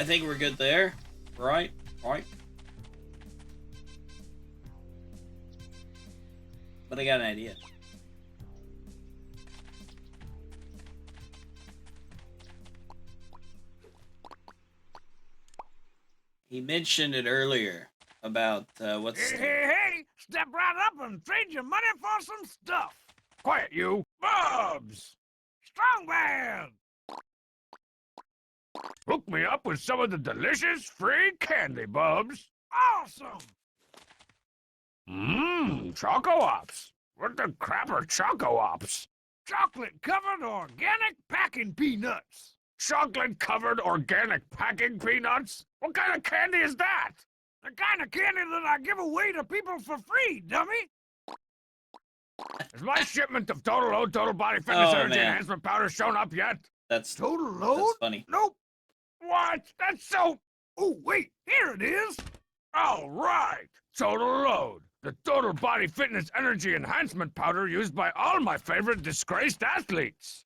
think we're good there. Right? Right. But I got an idea. He mentioned it earlier about what's Hey, hey, hey! Step right up and trade your money for some stuff. Quiet, you. Bubs! Strong man! Hook me up with some of the delicious free candy, Bubs. Awesome! Mmm, Choco Ops. What the crap are Choco Ops? Chocolate-covered organic packing peanuts. Chocolate-covered organic packing peanuts? What kind of candy is that? The kind of candy that I give away to people for free, dummy. Has my shipment of Total Load Total Body Fitness Oh, Energy man. Enhancement Powder shown up yet? That's Total load? that's funny. Nope. What? That's so... Oh, wait, here it is. All right. Total Load. The Total Body Fitness Energy Enhancement Powder used by all my favorite disgraced athletes.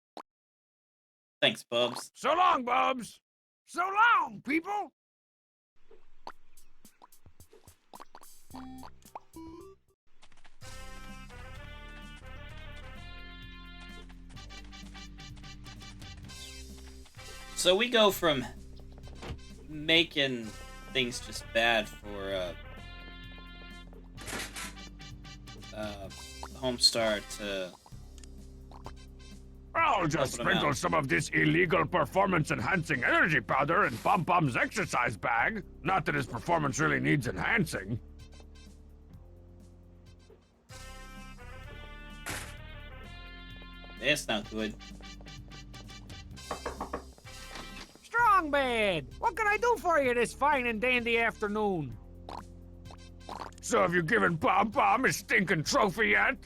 Thanks, Bubs. So long, Bubs. So long, people. So we go from making things just bad for Homestar to I'll just Helping 'em sprinkle out. some of this illegal performance-enhancing energy powder in Pom Pom's exercise bag. Not that his performance really needs enhancing. That's not good. Strong man, what can I do for you this fine and dandy afternoon? So have you given Pom Pom his stinking trophy yet?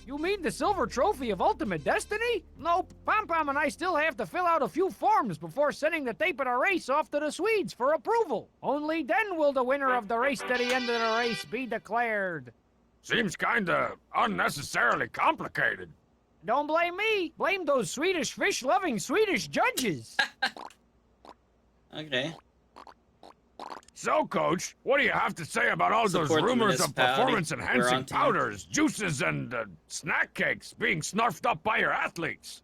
You mean the silver trophy of ultimate destiny? Nope. Pom Pom and I still have to fill out a few forms before sending the tape of the race off to the Swedes for approval. Only then will the winner of the race to the end of the race be declared. Seems kinda unnecessarily complicated. Don't blame me. Blame those Swedish fish-loving Swedish judges. Okay. So, Coach, what do you have to say about all those Support the rumors of municipality. We're on performance-enhancing team. powders, juices, and snack cakes being snarfed up by your athletes?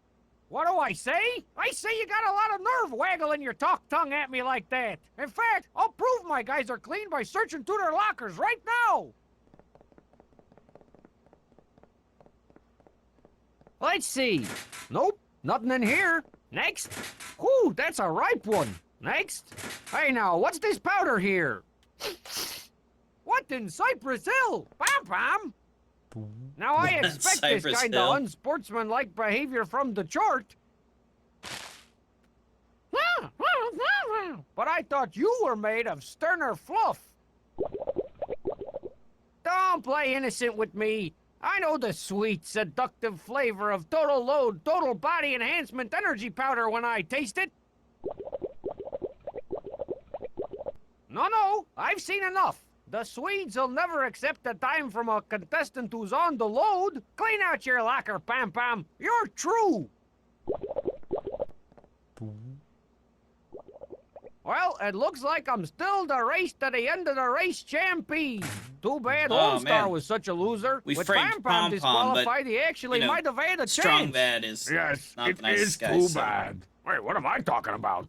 What do I say? I say you got a lot of nerve waggling your talk tongue at me like that. In fact, I'll prove my guys are clean by searching through their lockers right now. Let's see. Nope, nothing in here. Next. Whew, that's a ripe one. Next. Hey now, what's this powder here? What in Cypress Hill? Pom Pom? Now I What in expect this Cypress kind Hill? of unsportsmanlike behavior from the chart. But I thought you were made of sterner fluff. Don't play innocent with me. I know the sweet, seductive flavor of Total Load, Total Body Enhancement Energy Powder when I taste it. No, I've seen enough. The Swedes will never accept a dime from a contestant who's on the load. Clean out your locker, Pam Pam. You're true. Well, it looks like I'm still the race to the end of the race champion. Too bad Oh, Homestar man. was such a loser. We With framed Pam Pom-Pom, disqualified, but, he actually you know, might have had a Strong chance. Bad is Yes, not it the nicest is guy. too So. bad. Wait, what am I talking about?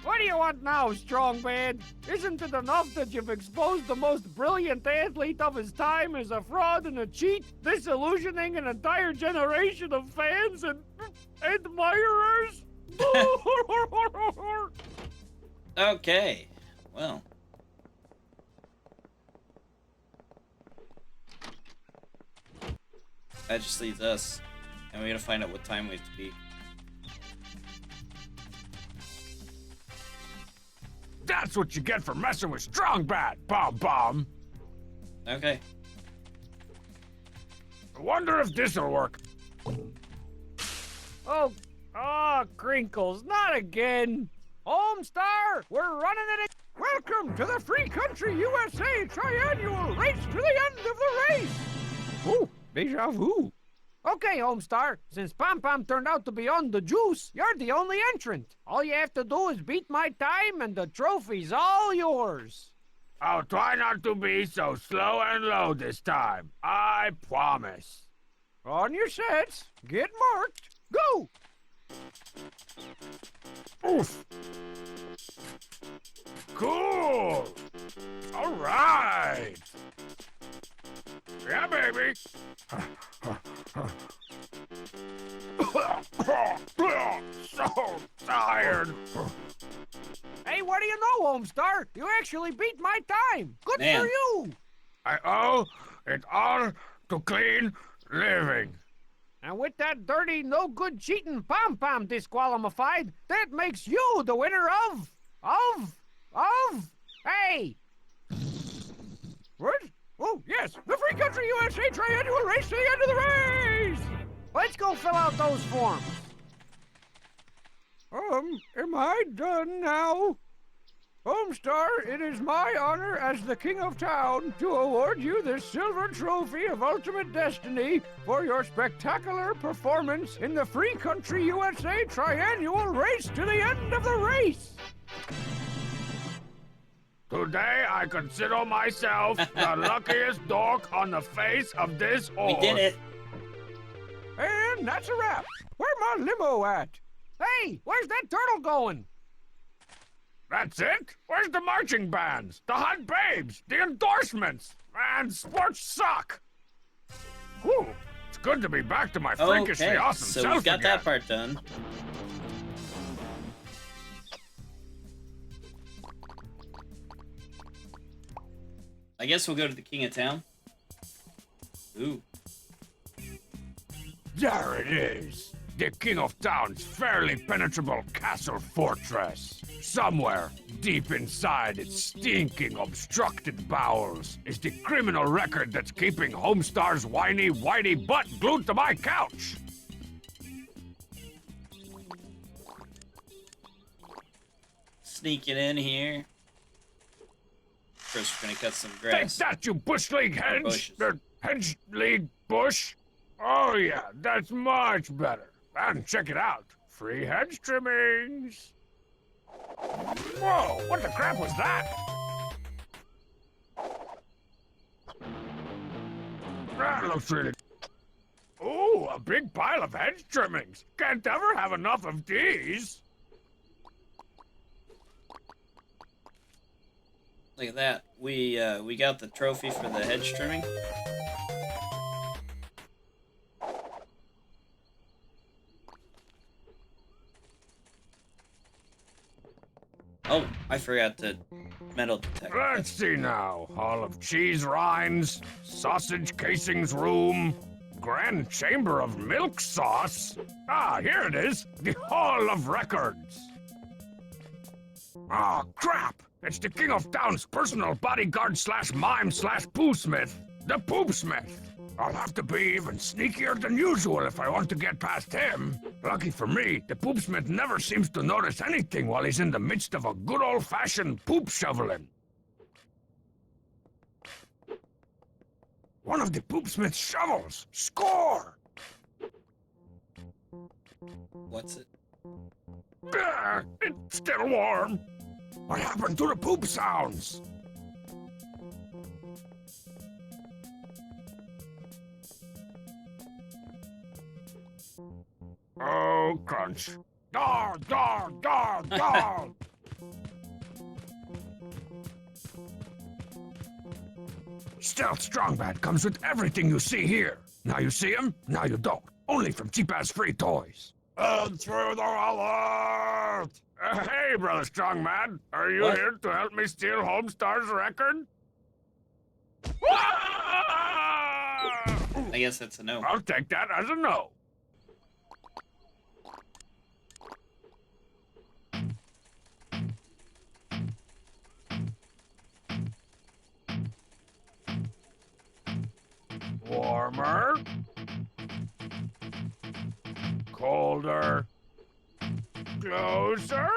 What do you want now, Strong Man? Isn't it enough that you've exposed the most brilliant athlete of his time as a fraud and a cheat, disillusioning an entire generation of fans and admirers? Okay. Well. That just leaves us. And we gotta find out what time we have to be. That's what you get for messing with Strong Bad, Pom-Pom. Okay. I wonder if this'll work. Oh, Crinkles, not again. Homestar, we're running it. Welcome to the Free Country USA Triannual Race to the end of the race. Ooh, deja vu. Okay, Homestar, since Pom-Pom turned out to be on the juice, you're the only entrant. All you have to do is beat my time and the trophy's all yours. I'll try not to be so slow and low this time. I promise. On your sets, get marked, go! Oof. Cool. All right. Yeah, baby. So tired. Hey, what do you know, Homestar? You actually beat my time. Good Man. for you. I owe it all to clean living. And with that dirty, no-good cheating Pom-Pom disqualified, that makes you the winner hey! What? Oh, yes, the Free Country USA Triannual Race to the end of the race! Let's go fill out those forms. Am I done now? Homestar, it is my honor as the King of Town to award you this silver trophy of ultimate destiny for your spectacular performance in the Free Country USA Triannual Race to the end of the race. Today I consider myself the luckiest dork on the face of this earth. We did it. And that's a wrap. Where my limo at? Hey, where's that turtle going? That's it? Where's the marching bands, the hot babes, the endorsements? Man, sports suck. Whew, it's good to be back to my freakishly Okay, awesome so self we've got again. that part done. I guess we'll go to the King of Town. Ooh. There it is. The King of Town's fairly penetrable castle fortress. Somewhere, deep inside its stinking, obstructed bowels, is the criminal record that's keeping Homestar's whiny, whitey butt glued to my couch. Sneaking in here. First, we're gonna cut some Take grass. that, you Bush League henge! bushes. Hedge League Bush? Oh yeah, that's much better. And check it out. Free hedge trimmings. Whoa, what the crap was that? That looks really... Ooh, a big pile of hedge trimmings. Can't ever have enough of these. Look at that. We got the trophy for the hedge trimming. Oh, I forgot to metal detect. Let's see now. Hall of cheese rinds, sausage casings room, grand chamber of milk sauce. Ah, here it is. The Hall of Records. Ah, crap. It's the King of Town's personal bodyguard slash mime slash poosmith, the Poopsmith. I'll have to be even sneakier than usual if I want to get past him. Lucky for me, the Poopsmith never seems to notice anything while he's in the midst of a good old-fashioned poop shoveling. One of the Poopsmith's shovels! Score! What's it? It's still warm. What happened to the poop sounds? Oh, crunch. Dar, dar, dar, dar. Stealth Strongbad comes with everything you see here. Now you see him, now you don't. Only from cheap-ass free toys. Intruder alert! Hey, Brother Strongman. Are you What? here to help me steal Homestar's record? I guess that's a no. I'll take that as a no. Warmer. Colder. Closer.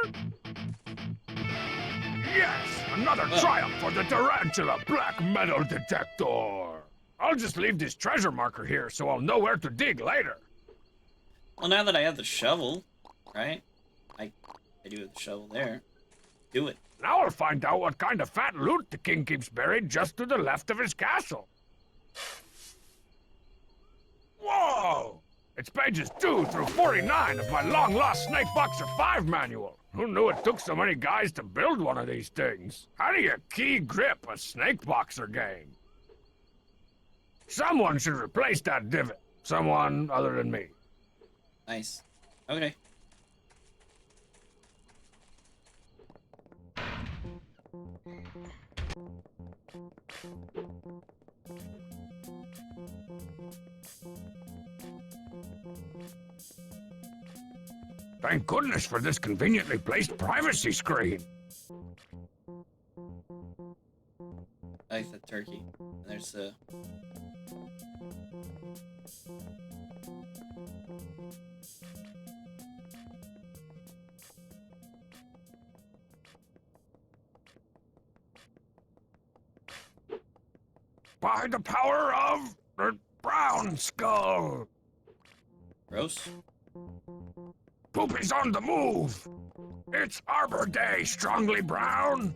Yes! Another triumph for the Tarantula Black Metal Detector! I'll just leave this treasure marker here so I'll know where to dig later. Well, now that I have the shovel, right? I do have the shovel there. Do it. Now I'll find out what kind of fat loot the king keeps buried just to the left of his castle. Whoa! It's pages 2 through 49 of my long-lost Snake Boxer 5 manual. Who knew it took so many guys to build one of these things? How do you key grip a Snake Boxer game? Someone should replace that divot. Someone other than me. Nice. Okay. Thank goodness for this conveniently placed privacy screen. I like the turkey. And there's the... By the power of the Brown Skull. Gross. Poopy's on the move. It's Arbor Day, strongly brown.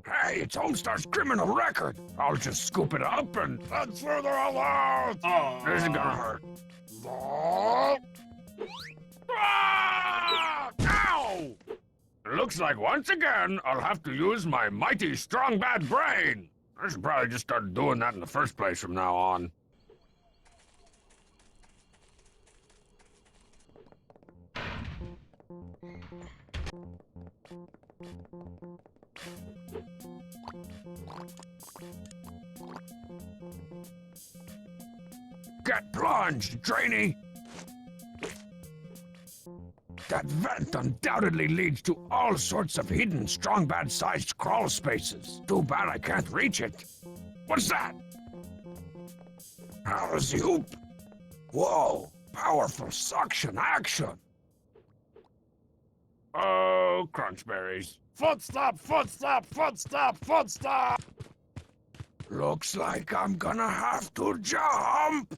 Hey, it's Homestar's criminal record. I'll just scoop it up and that's further alert. This is gonna hurt. Ah! Ow! Looks like once again I'll have to use my mighty strong bad brain. I should probably just start doing that in the first place from now on. Get plunged, Drainy! That vent undoubtedly leads to all sorts of hidden strong-bad-sized crawl spaces. Too bad I can't reach it. What's that? Alley-oop! Whoa! Powerful suction action! Oh, crunchberries. Footstop, footstop, footstop, footstop! Looks like I'm gonna have to jump!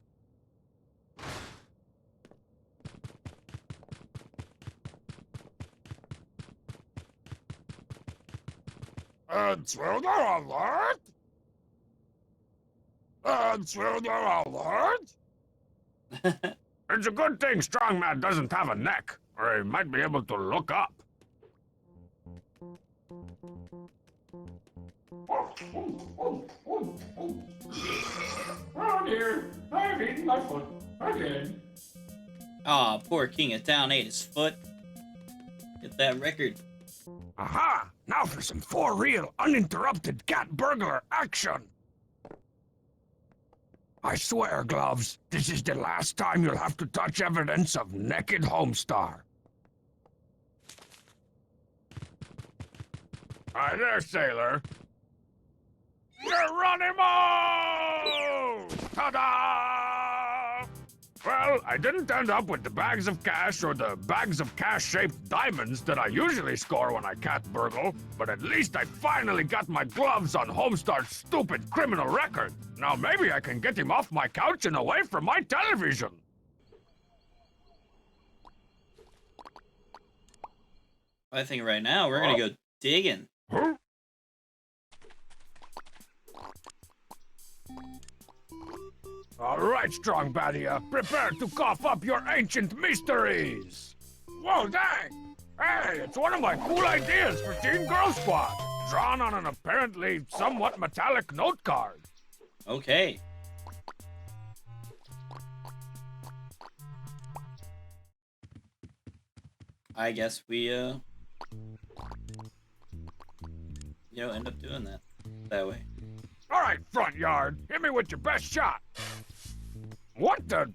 Intruder alert! Intruder alert! It's a good thing Strongman doesn't have a neck, or he might be able to look up. Oh dear, I've eaten my foot again. Aw, poor King of Town ate his foot. Get that record. Aha! Now for some for-real, uninterrupted cat burglar action! I swear, Gloves, this is the last time you'll have to touch evidence of naked Homestar. Hi there, sailor. Geronimo! Ta-da! Well, I didn't end up with the bags of cash or the bags of cash-shaped diamonds that I usually score when I cat burgle, but at least I finally got my gloves on Homestar's stupid criminal record. Now maybe I can get him off my couch and away from my television. I think right now we're gonna go digging. Huh? All right, strong badia, prepare to cough up your ancient mysteries. Whoa, dang! Hey, it's one of my cool ideas for Teen Girl Squad, drawn on an apparently somewhat metallic note card. Okay. I guess we, end up doing that way. All right, front yard, hit me with your best shot. What the?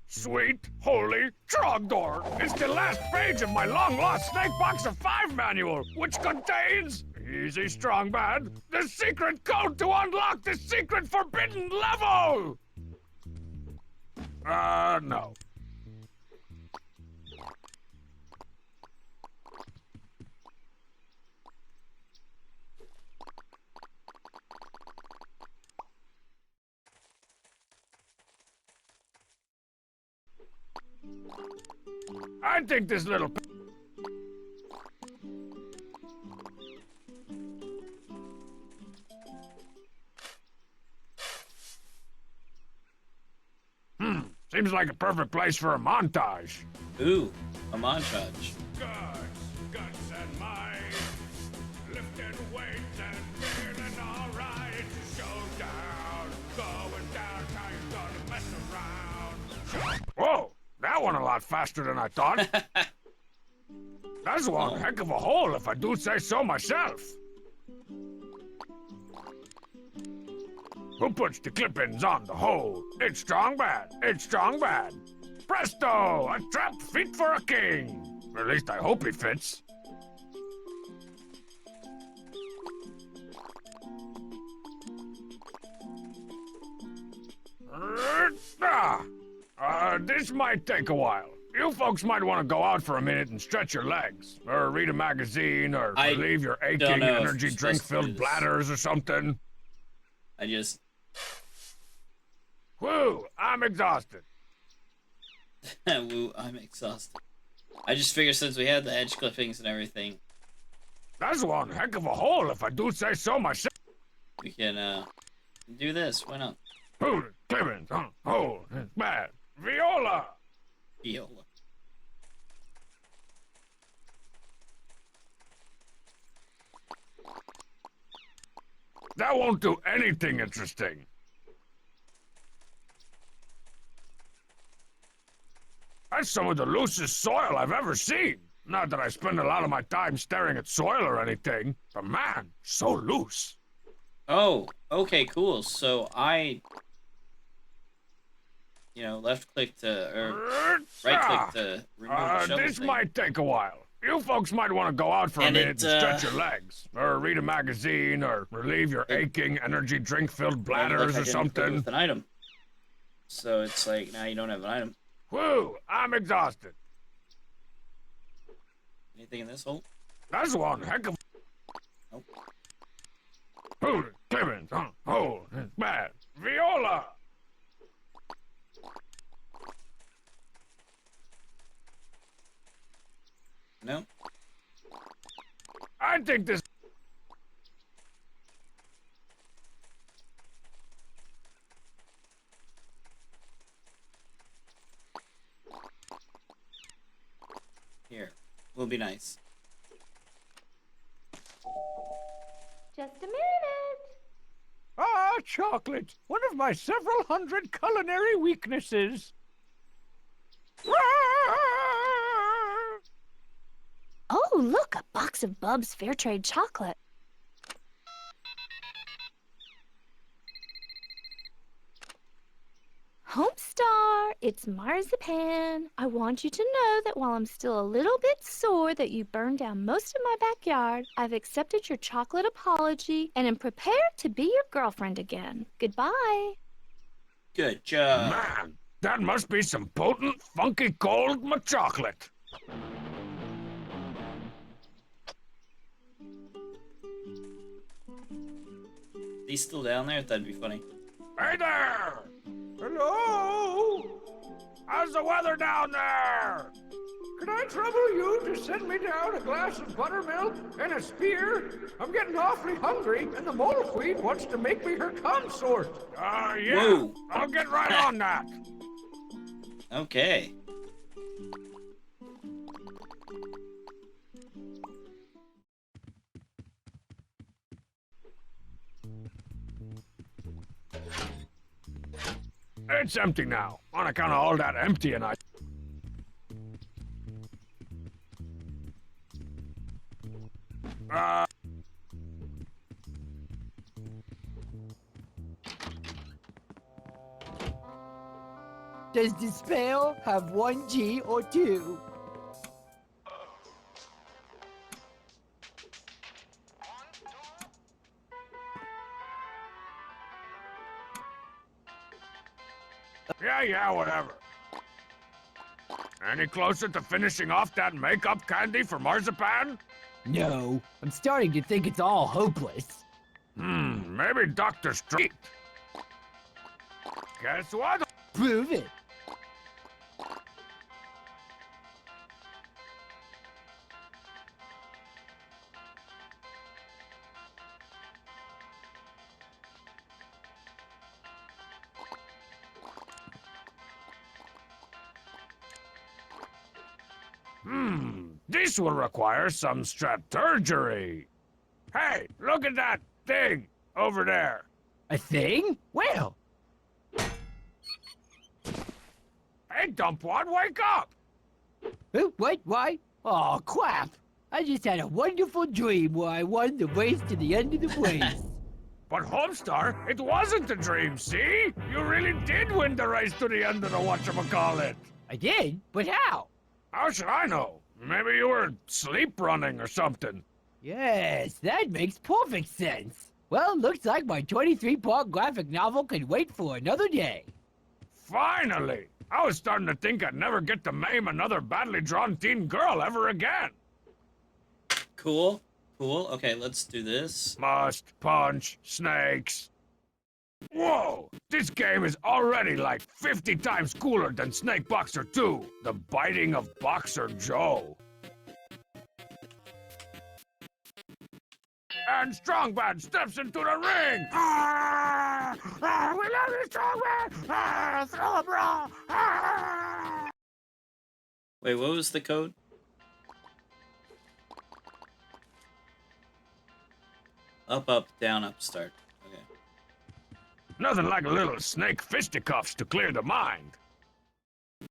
Sweet, holy Trogdor! It's the last page of my long-lost Snake Box of 5 manual, which contains, easy strong bad, the secret code to unlock the secret forbidden level! No. I think this little... Seems like a perfect place for a montage. Ooh, a montage. Guts and might, lifting weights and feeling alright. It's a showdown, going down, how you gonna mess around. Whoa, that went a lot faster than I thought. That's one heck of a hole, if I do say so myself. Who puts the clip-ins on the hole? It's strong bad. It's strong bad. Presto! A trapped fit for a king. At least I hope he fits. This might take a while. You folks might want to go out for a minute and stretch your legs, or read a magazine, or relieve your aching energy drink-filled bladders or something. Whew, I'm exhausted. Woo, I'm exhausted. I just figured since we had the edge clippings and everything, that's one heck of a hole, if I do say so myself. we can, do this. Why not? Clippings, hole, bad. Viola! Viola. That won't do anything interesting. That's some of the loosest soil I've ever seen. Not that I spend a lot of my time staring at soil or anything, but man, so loose. Oh, okay, cool. So I, left click to, or right click to remove the shovel this thing. might take a while. You folks might want to go out for a minute and stretch your legs, or read a magazine, or relieve your aching energy drink-filled bladders or something. With an item. So it's like, now you don't have an item. Whew, I'm exhausted. Anything in this hole? That's one heck of... Nope. Clippings, hole, bad. Viola! No? I think this... Here. Will be nice. Just a minute. Ah, chocolate! One of my several hundred culinary weaknesses. Oh, look, a box of Bub's Fairtrade chocolate. Homestar, it's marzipan. I want you to know that while I'm still a little bit sore that you burned down most of my backyard, I've accepted your chocolate apology and am prepared to be your girlfriend again. Goodbye. Good job. Man, that must be some potent, funky cold chocolate. He's still down there? That'd be funny. Hey there! Hello? How's the weather down there? Can I trouble you to send me down a glass of buttermilk and a spear? I'm getting awfully hungry, and the mole queen wants to make me her consort. Yeah. Whoa. I'll get right on that. Okay. It's empty now, on account of all that emptying I... Does the spell have 1G or 2? Yeah, whatever. Any closer to finishing off that makeup candy for marzipan? No, I'm starting to think it's all hopeless. Maybe Dr. Street. Guess what? Prove it. This will require some strategery. Hey, look at that thing over there. A thing? Well, Hey, Dumpwad, wake up! who, what, why? Oh, crap. I just had a wonderful dream where I won the race to the end of the race. But Homestar, it wasn't a dream, see? You really did win the race to the end of the whatchamacallit. I did? But how? How should I know? Maybe you were sleep running or something. Yes, that makes perfect sense. Well, looks like my 23-part graphic novel can wait for another day. Finally! I was starting to think I'd never get to maim another badly drawn teen girl ever again. Cool. Cool. Okay, let's do this. Must punch snakes. Whoa! This game is already like 50 times cooler than Snake Boxer 2, The Biting of Boxer Joe. And Strongbad steps into the ring! Ah! Ah, we love you, Strongbad! Ah, throw a bra! Ah! Wait, what was the code? Up, up, down, up, start. Okay. Nothing like a little snake fisticuffs to clear the mind.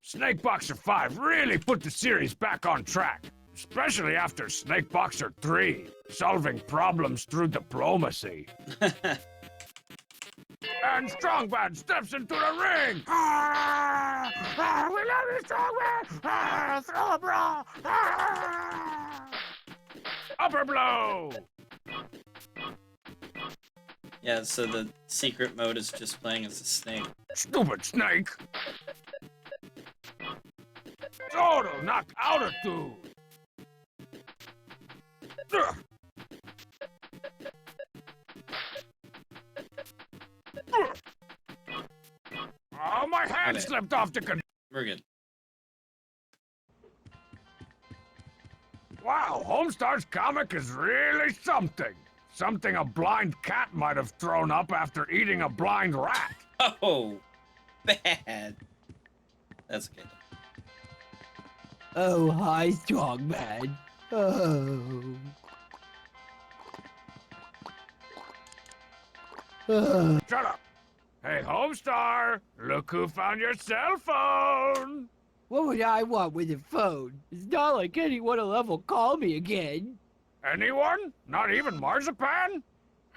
Snake Boxer 5 really put the series back on track, especially after Snake Boxer 3, solving problems through diplomacy. And Strongbad steps into the ring! Ah! Ah, we love you, Strongbad! Ah, throw a bra! Ah! Upper blow! Yeah, so the secret mode is just playing as a snake. Stupid snake! Total knock out a dude! Ugh. Ugh. Oh, my hand Okay. slipped off the con- We're good. Wow, Homestar's comic is really something. Something a blind cat might have thrown up after eating a blind rat. Oh, bad. That's okay. Oh, hi, strong man. Oh. Shut up. Hey, Homestar, look who found your cell phone. What would I want with a phone? It's not like anyone will ever call me again. Anyone? Not even Marzipan?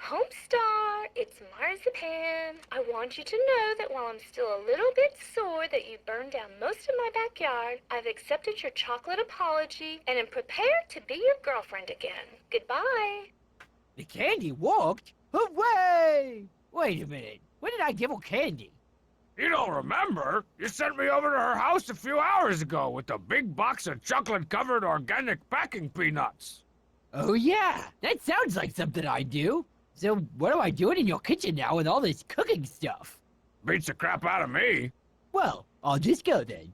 Homestar, it's Marzipan. I want you to know that while I'm still a little bit sore that you burned down most of my backyard, I've accepted your chocolate apology and am prepared to be your girlfriend again. Goodbye. The candy worked? Hooray! Wait a minute. When did I give her candy? You don't remember? You sent me over to her house a few hours ago with a big box of chocolate-covered organic packing peanuts. Oh yeah, that sounds like something I do. So what am I doing in your kitchen now with all this cooking stuff? Beats the crap out of me. Well, I'll just go then.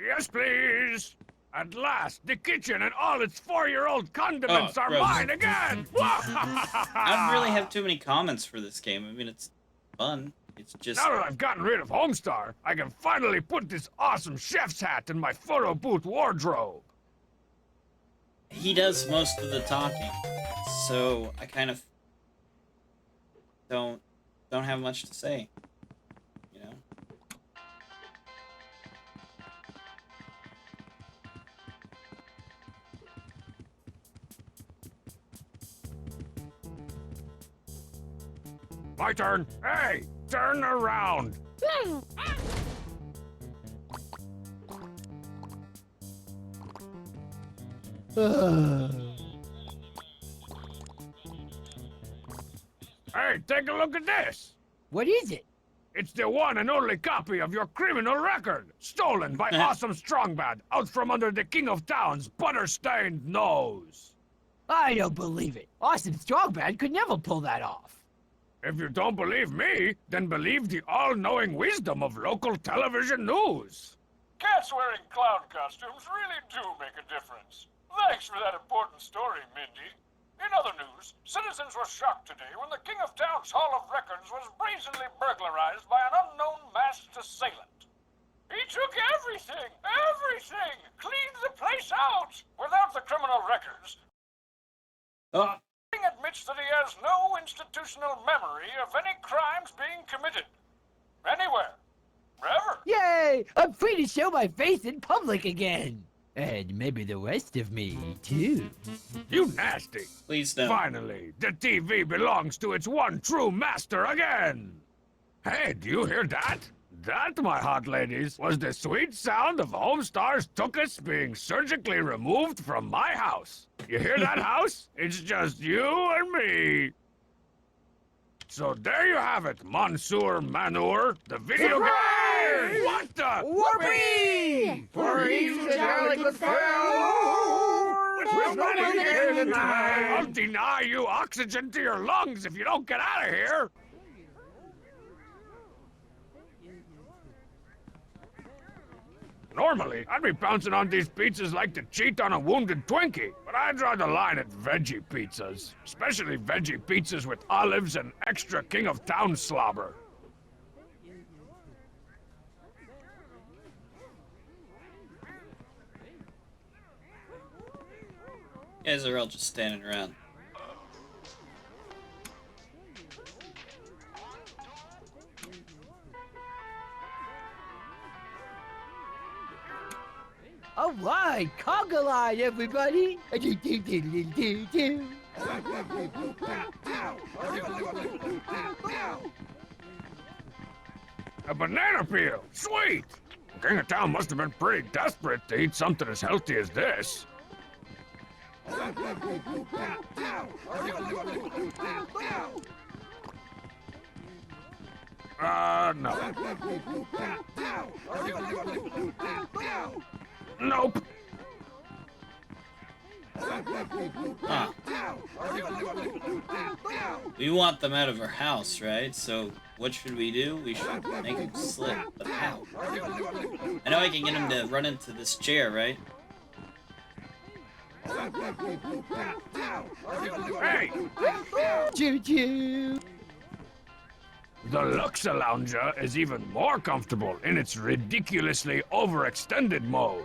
Yes, please. At last, the kitchen and all its 4-year-old condiments Oh, are gross. mine again! I don't really have too many comments for this game. I mean, it's fun. It's just... Now that I've gotten rid of Homestar, I can finally put this awesome chef's hat in my photo booth wardrobe. He does most of the talking, so I kind of don't have much to say, you know? My turn. Hey, turn around. Hey, take a look at this. What is it? It's the one and only copy of your criminal record, stolen by Awesome Strongbad out from under the King of Town's butter-stained nose. I don't believe it. Awesome Strongbad could never pull that off. If you don't believe me, then believe the all-knowing wisdom of local television news. Cats wearing clown costumes really do make a difference. Thanks for that important story, Mindy. In other news, citizens were shocked today when the King of Town's Hall of Records was brazenly burglarized by an unknown masked assailant. He took everything! Cleaned the place out! Without the criminal records, Oh, King admits that he has no institutional memory of any crimes being committed. Anywhere. Ever. Yay! I'm free to show my face in public again. And maybe the rest of me, too. You nasty. please don't. Finally, the TV belongs to its one true master again. Hey, do you hear that? That, my hot ladies, was the sweet sound of Homestar's tuchus being surgically removed from my house. You hear that, house? It's just you and me. So there you have it, Monsieur Manure, the video game. What the? Whoopee! For each jolly good fellow, we're running here tonight. I'll deny you oxygen to your lungs if you don't get out of here. Normally, I'd be bouncing on these pizzas like to cheat on a wounded Twinkie, but I draw the line at veggie pizzas, especially veggie pizzas with olives and extra King of Town slobber. You guys are all just standing around. All right, conga line, everybody. A banana peel! Sweet! King of Town must have been pretty desperate to eat something as healthy as this. No. Nope. Huh. We want them out of our house, right? So what should we do? We should make them slip. But how? I know I can get him to run into this chair, right? Hey! Choo-choo. The Luxa Lounger is even more comfortable in its ridiculously overextended mode.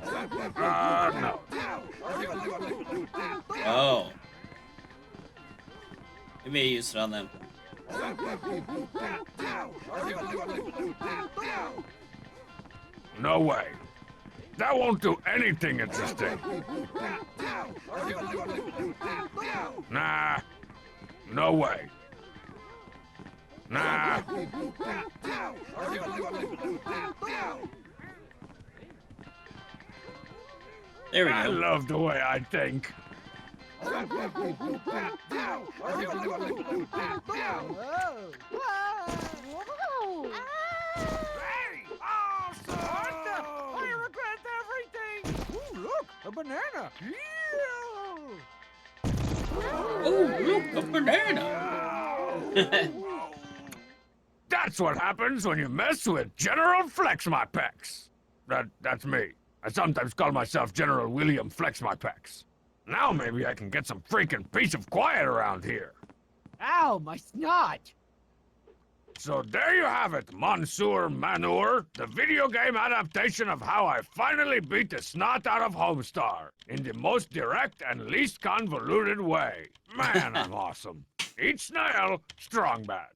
No. Oh. Maybe I used it on them. No way. That won't do anything interesting. Nah. No way. Nah. There we I go. love the way I think. Whoa. Whoa. Hey! Awesome! Arthur, I regret everything! Ooh, look! A banana! Oh, look, a banana. That's what happens when you mess with General Flex My Pecs. That's me. I sometimes call myself General William Flex My Pecs. Now maybe I can get some freaking peace of quiet around here. Ow, my snot! So there you have it, Monsieur Manure, the video game adaptation of how I finally beat the snot out of Homestar in the most direct and least convoluted way. Man, I'm awesome. Eat snail, strong bad.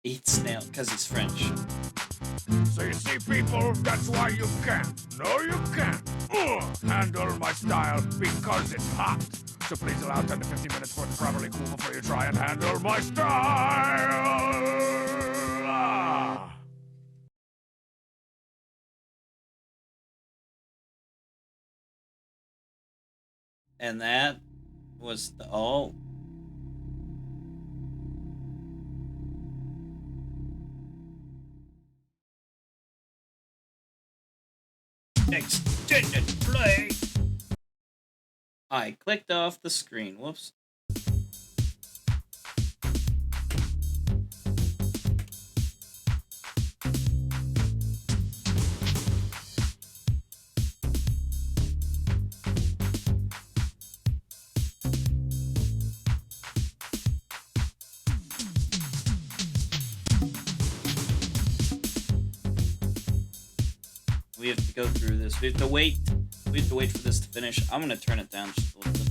Eat snail, because he's French. So you see, people, that's why you can't. No, you can't. Handle my style because it's hot. So please allow 10 to 15 minutes for it to properly cool before you try and handle my style. Ah. And that was the oh. Extended play. I clicked off the screen. Whoops. We have to go through this. We have to wait. We have to wait for this to finish. I'm gonna turn it down just a little bit.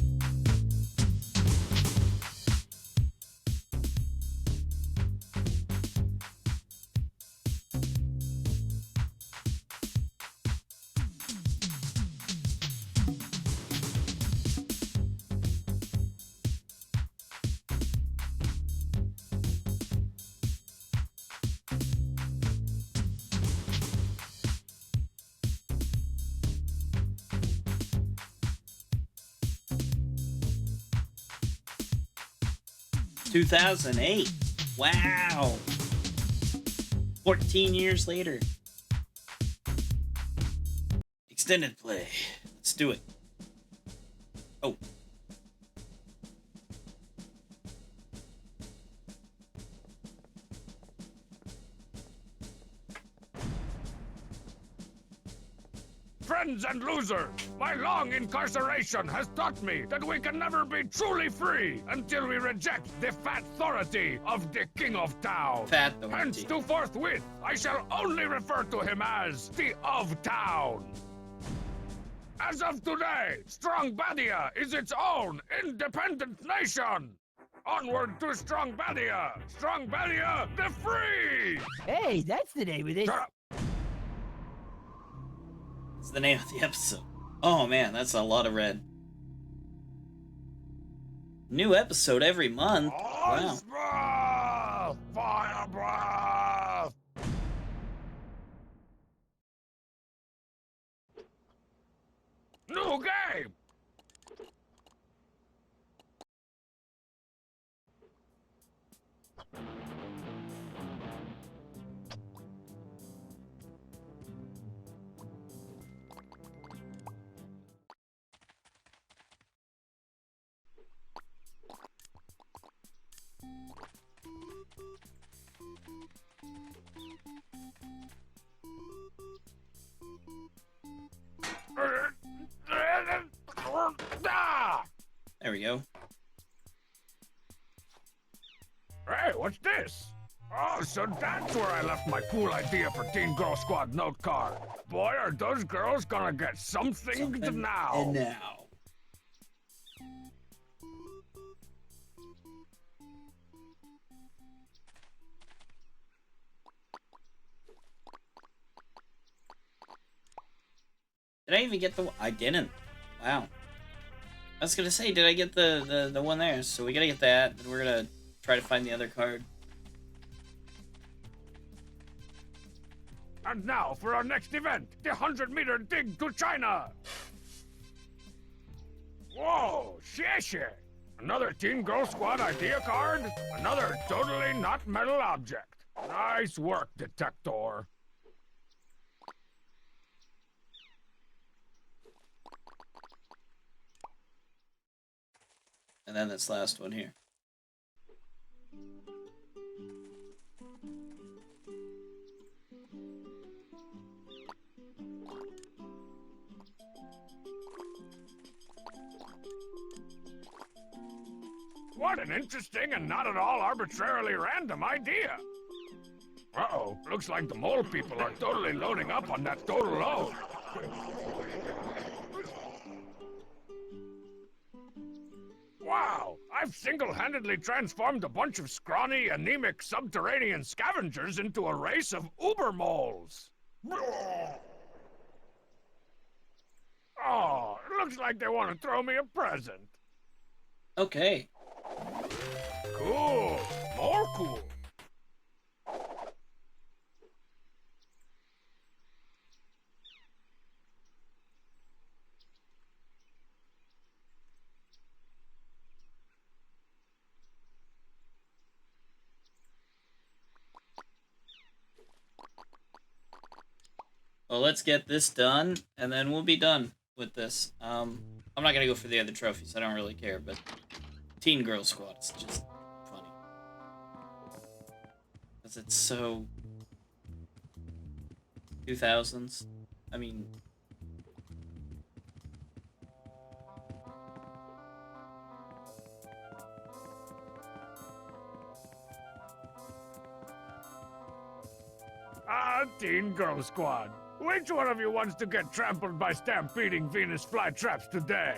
2008. Wow. 14 years later. Extended play. Let's do it. Oh. Friends and losers, my long incarceration has taught me that we can never be truly free until we reject the fat authority of the King of Town. Fat Hence, authority. to forthwith, I shall only refer to him as the of Town. As of today, Strong Badia is its own independent nation. Onward to Strong Badia! Strong Badia, the free! Hey, that's the name of this. Shut up. It's the name of the episode. Oh man, that's a lot of red. New episode every month. Wow. Ice breath! Fire breath! New game! There we go. Hey, what's this? Oh, so that's where I left my cool idea for Teen Girl Squad note card. Boy, are those girls gonna get something now. And now. Did I even get the? I didn't. Wow. I was gonna say, did I get the one there? So we gotta get that. Then we're gonna try to find the other card. And now for our next event, the 100-meter dig to China. Whoa, shit. Another Teen Girl Squad idea card? Another totally not metal object. Nice work, Detector. And then this last one here. What an interesting and not at all arbitrarily random idea. Uh-oh, looks like the mole people are totally loading up on that total load. Wow, I've single-handedly transformed a bunch of scrawny, anemic subterranean scavengers into a race of uber moles. Oh, it looks like they want to throw me a present. Okay. Cool, more cool. Well, let's get this done, and then we'll be done with this. I'm not gonna go for the other trophies. I don't really care, but Teen Girl Squad is just funny. Because it's so 2000s. I mean... Teen Girl Squad. Which one of you wants to get trampled by stampeding Venus flytraps today?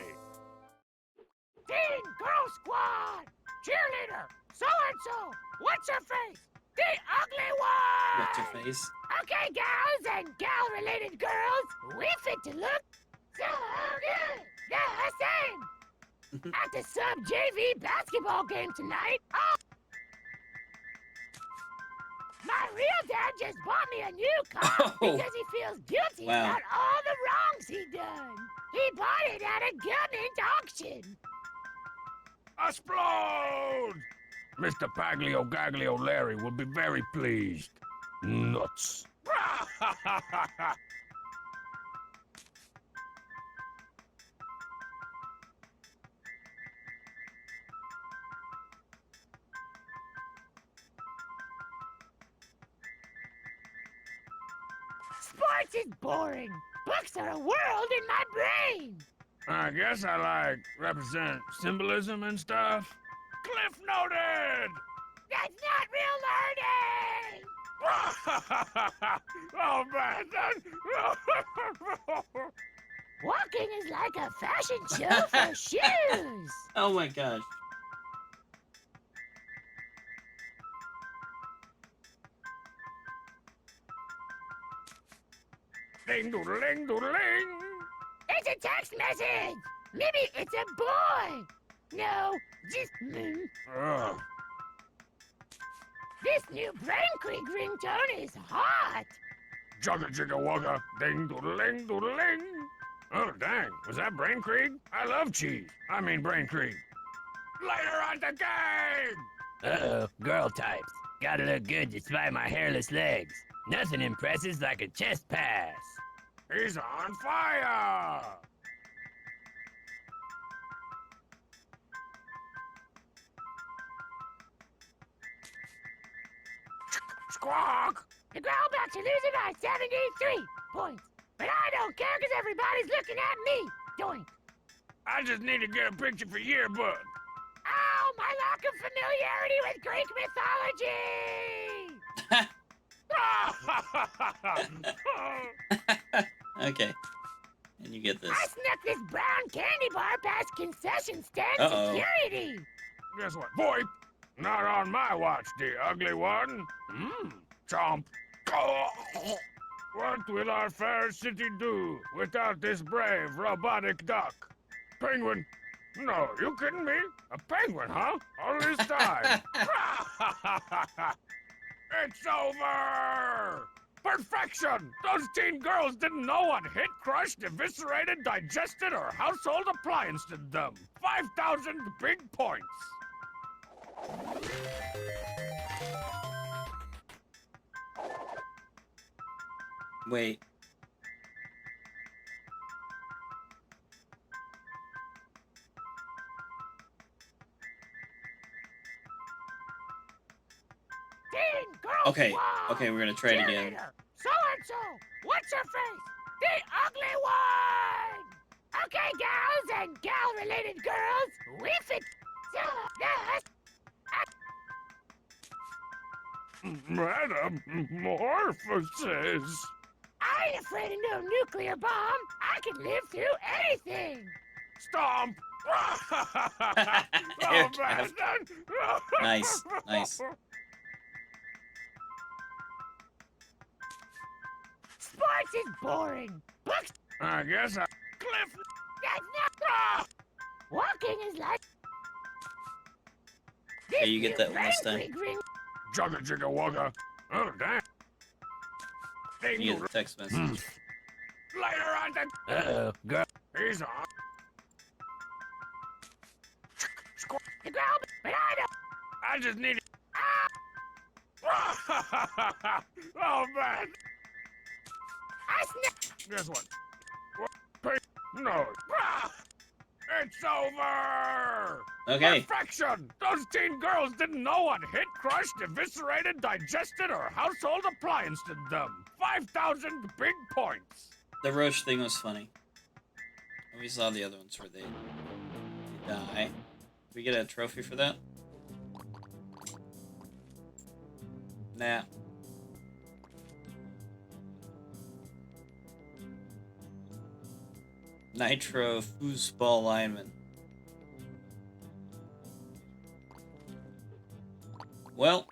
Teen Girl Squad! Cheerleader! So-and-so! What's her face? The ugly one! What's her face? Okay, gals and gal-related girls, we fit to look so good! The same! At the sub-JV basketball game tonight, my real dad just bought me a new car Oh. because he feels guilty Wow. about all the wrongs he done. He bought it at a government auction. Explode! Mr. Paglio Gaglio Larry will be very pleased. Nuts. Sports is boring. Books are a world in my brain. I guess I represent symbolism and stuff. Cliff noted! That's not real learning. Oh man, Walking is like a fashion show for shoes. Oh my gosh. Ding doodling doodling. It's a text message. Maybe it's a boy. No, just Ugh. This new Brain Creek ringtone is hot. Jugga jigga wugga, ding doodling doodling. Oh dang, was that Brain Creek? I love cheese. I mean Brain Creek. Later on the game! Uh-oh, girl types. Gotta look good despite my hairless legs. Nothing impresses like a chest pass. He's on fire! Squawk! The Growlbacks are losing by 73 points. But I don't care because everybody's looking at me. Doink. I just need to get a picture for yearbook. Oh, my lack of familiarity with Greek mythology! Okay. And you get this. I snuck this brown candy bar past concession stand Uh-oh. security. Guess what? VoIP! Not on my watch, the ugly one. Chomp. What will our fair city do without this brave robotic duck? Penguin? No, you kidding me? A penguin, huh? All this time? It's over! Perfection! Those teen girls didn't know what hit, crushed, eviscerated, digested, or household appliance did them. 5,000 big points. Wait. Teen Girl Okay, Squad! okay, we're gonna try it again. Cheerleader, so-and-so! What's her face? The ugly one! Okay, gals and gal-related girls, we fit Metamorphosis. I ain't afraid of no nuclear bomb. I can live through anything. Stomp. Air Oh, draft. man. Nice, nice. Sports is boring. Books, I guess I... Cliff. that's not. Ah! Walking is like. Okay, you get that one this time. Jugga jigga wugga. Oh, damn. You get the text message. Later on the... Uh-oh, girl. He's on. The girl, but I don't. I just need it. Oh, man. I snap. Guess what? No. It's over! Okay. Perfection! Those teen girls didn't know what hit, crushed, eviscerated, digested, or household appliance did them. 5,000 big points. The Roche thing was funny. And we saw the other ones where they die. We get a trophy for that? Nah. Nitro foosball lineman. Well.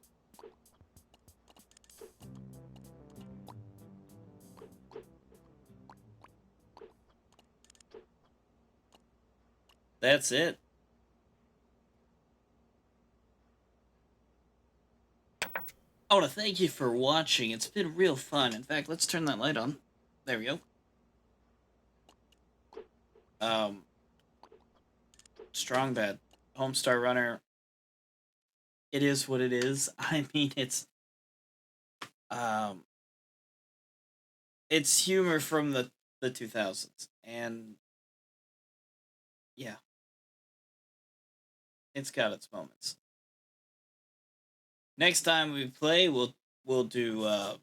That's it. I want to thank you for watching. It's been real fun. In fact, let's turn that light on. There we go. Strong bad. Homestar Runner. It is what it is. I mean, it's humor from the 2000s. And yeah. It's got its moments. Next time we play, we'll do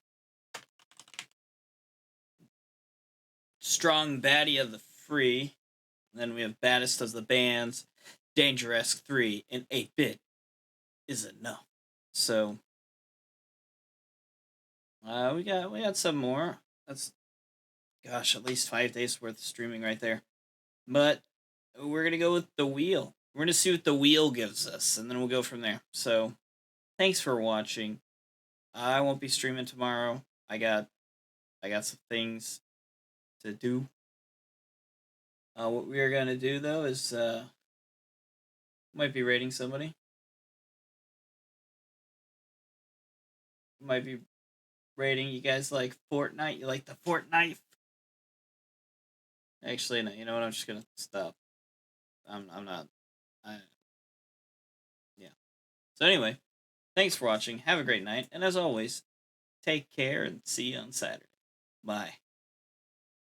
Strong Baddie of the Free. And then we have Baddest of the Bands, Danger-esque 3, and 8-Bit is a no. So we got some more. That's, gosh, at least 5 days worth of streaming right there. But we're gonna go with the wheel. We're gonna see what the wheel gives us, and then we'll go from there. So thanks for watching. I won't be streaming tomorrow. I got some things to do. What we are gonna do though is might be raiding somebody. Might be raiding. You guys like Fortnite? You like the Fortnite? Actually, no. You know what? I'm just gonna stop. I'm not. Yeah. So anyway, thanks for watching. Have a great night, and as always, take care and see you on Saturday. Bye.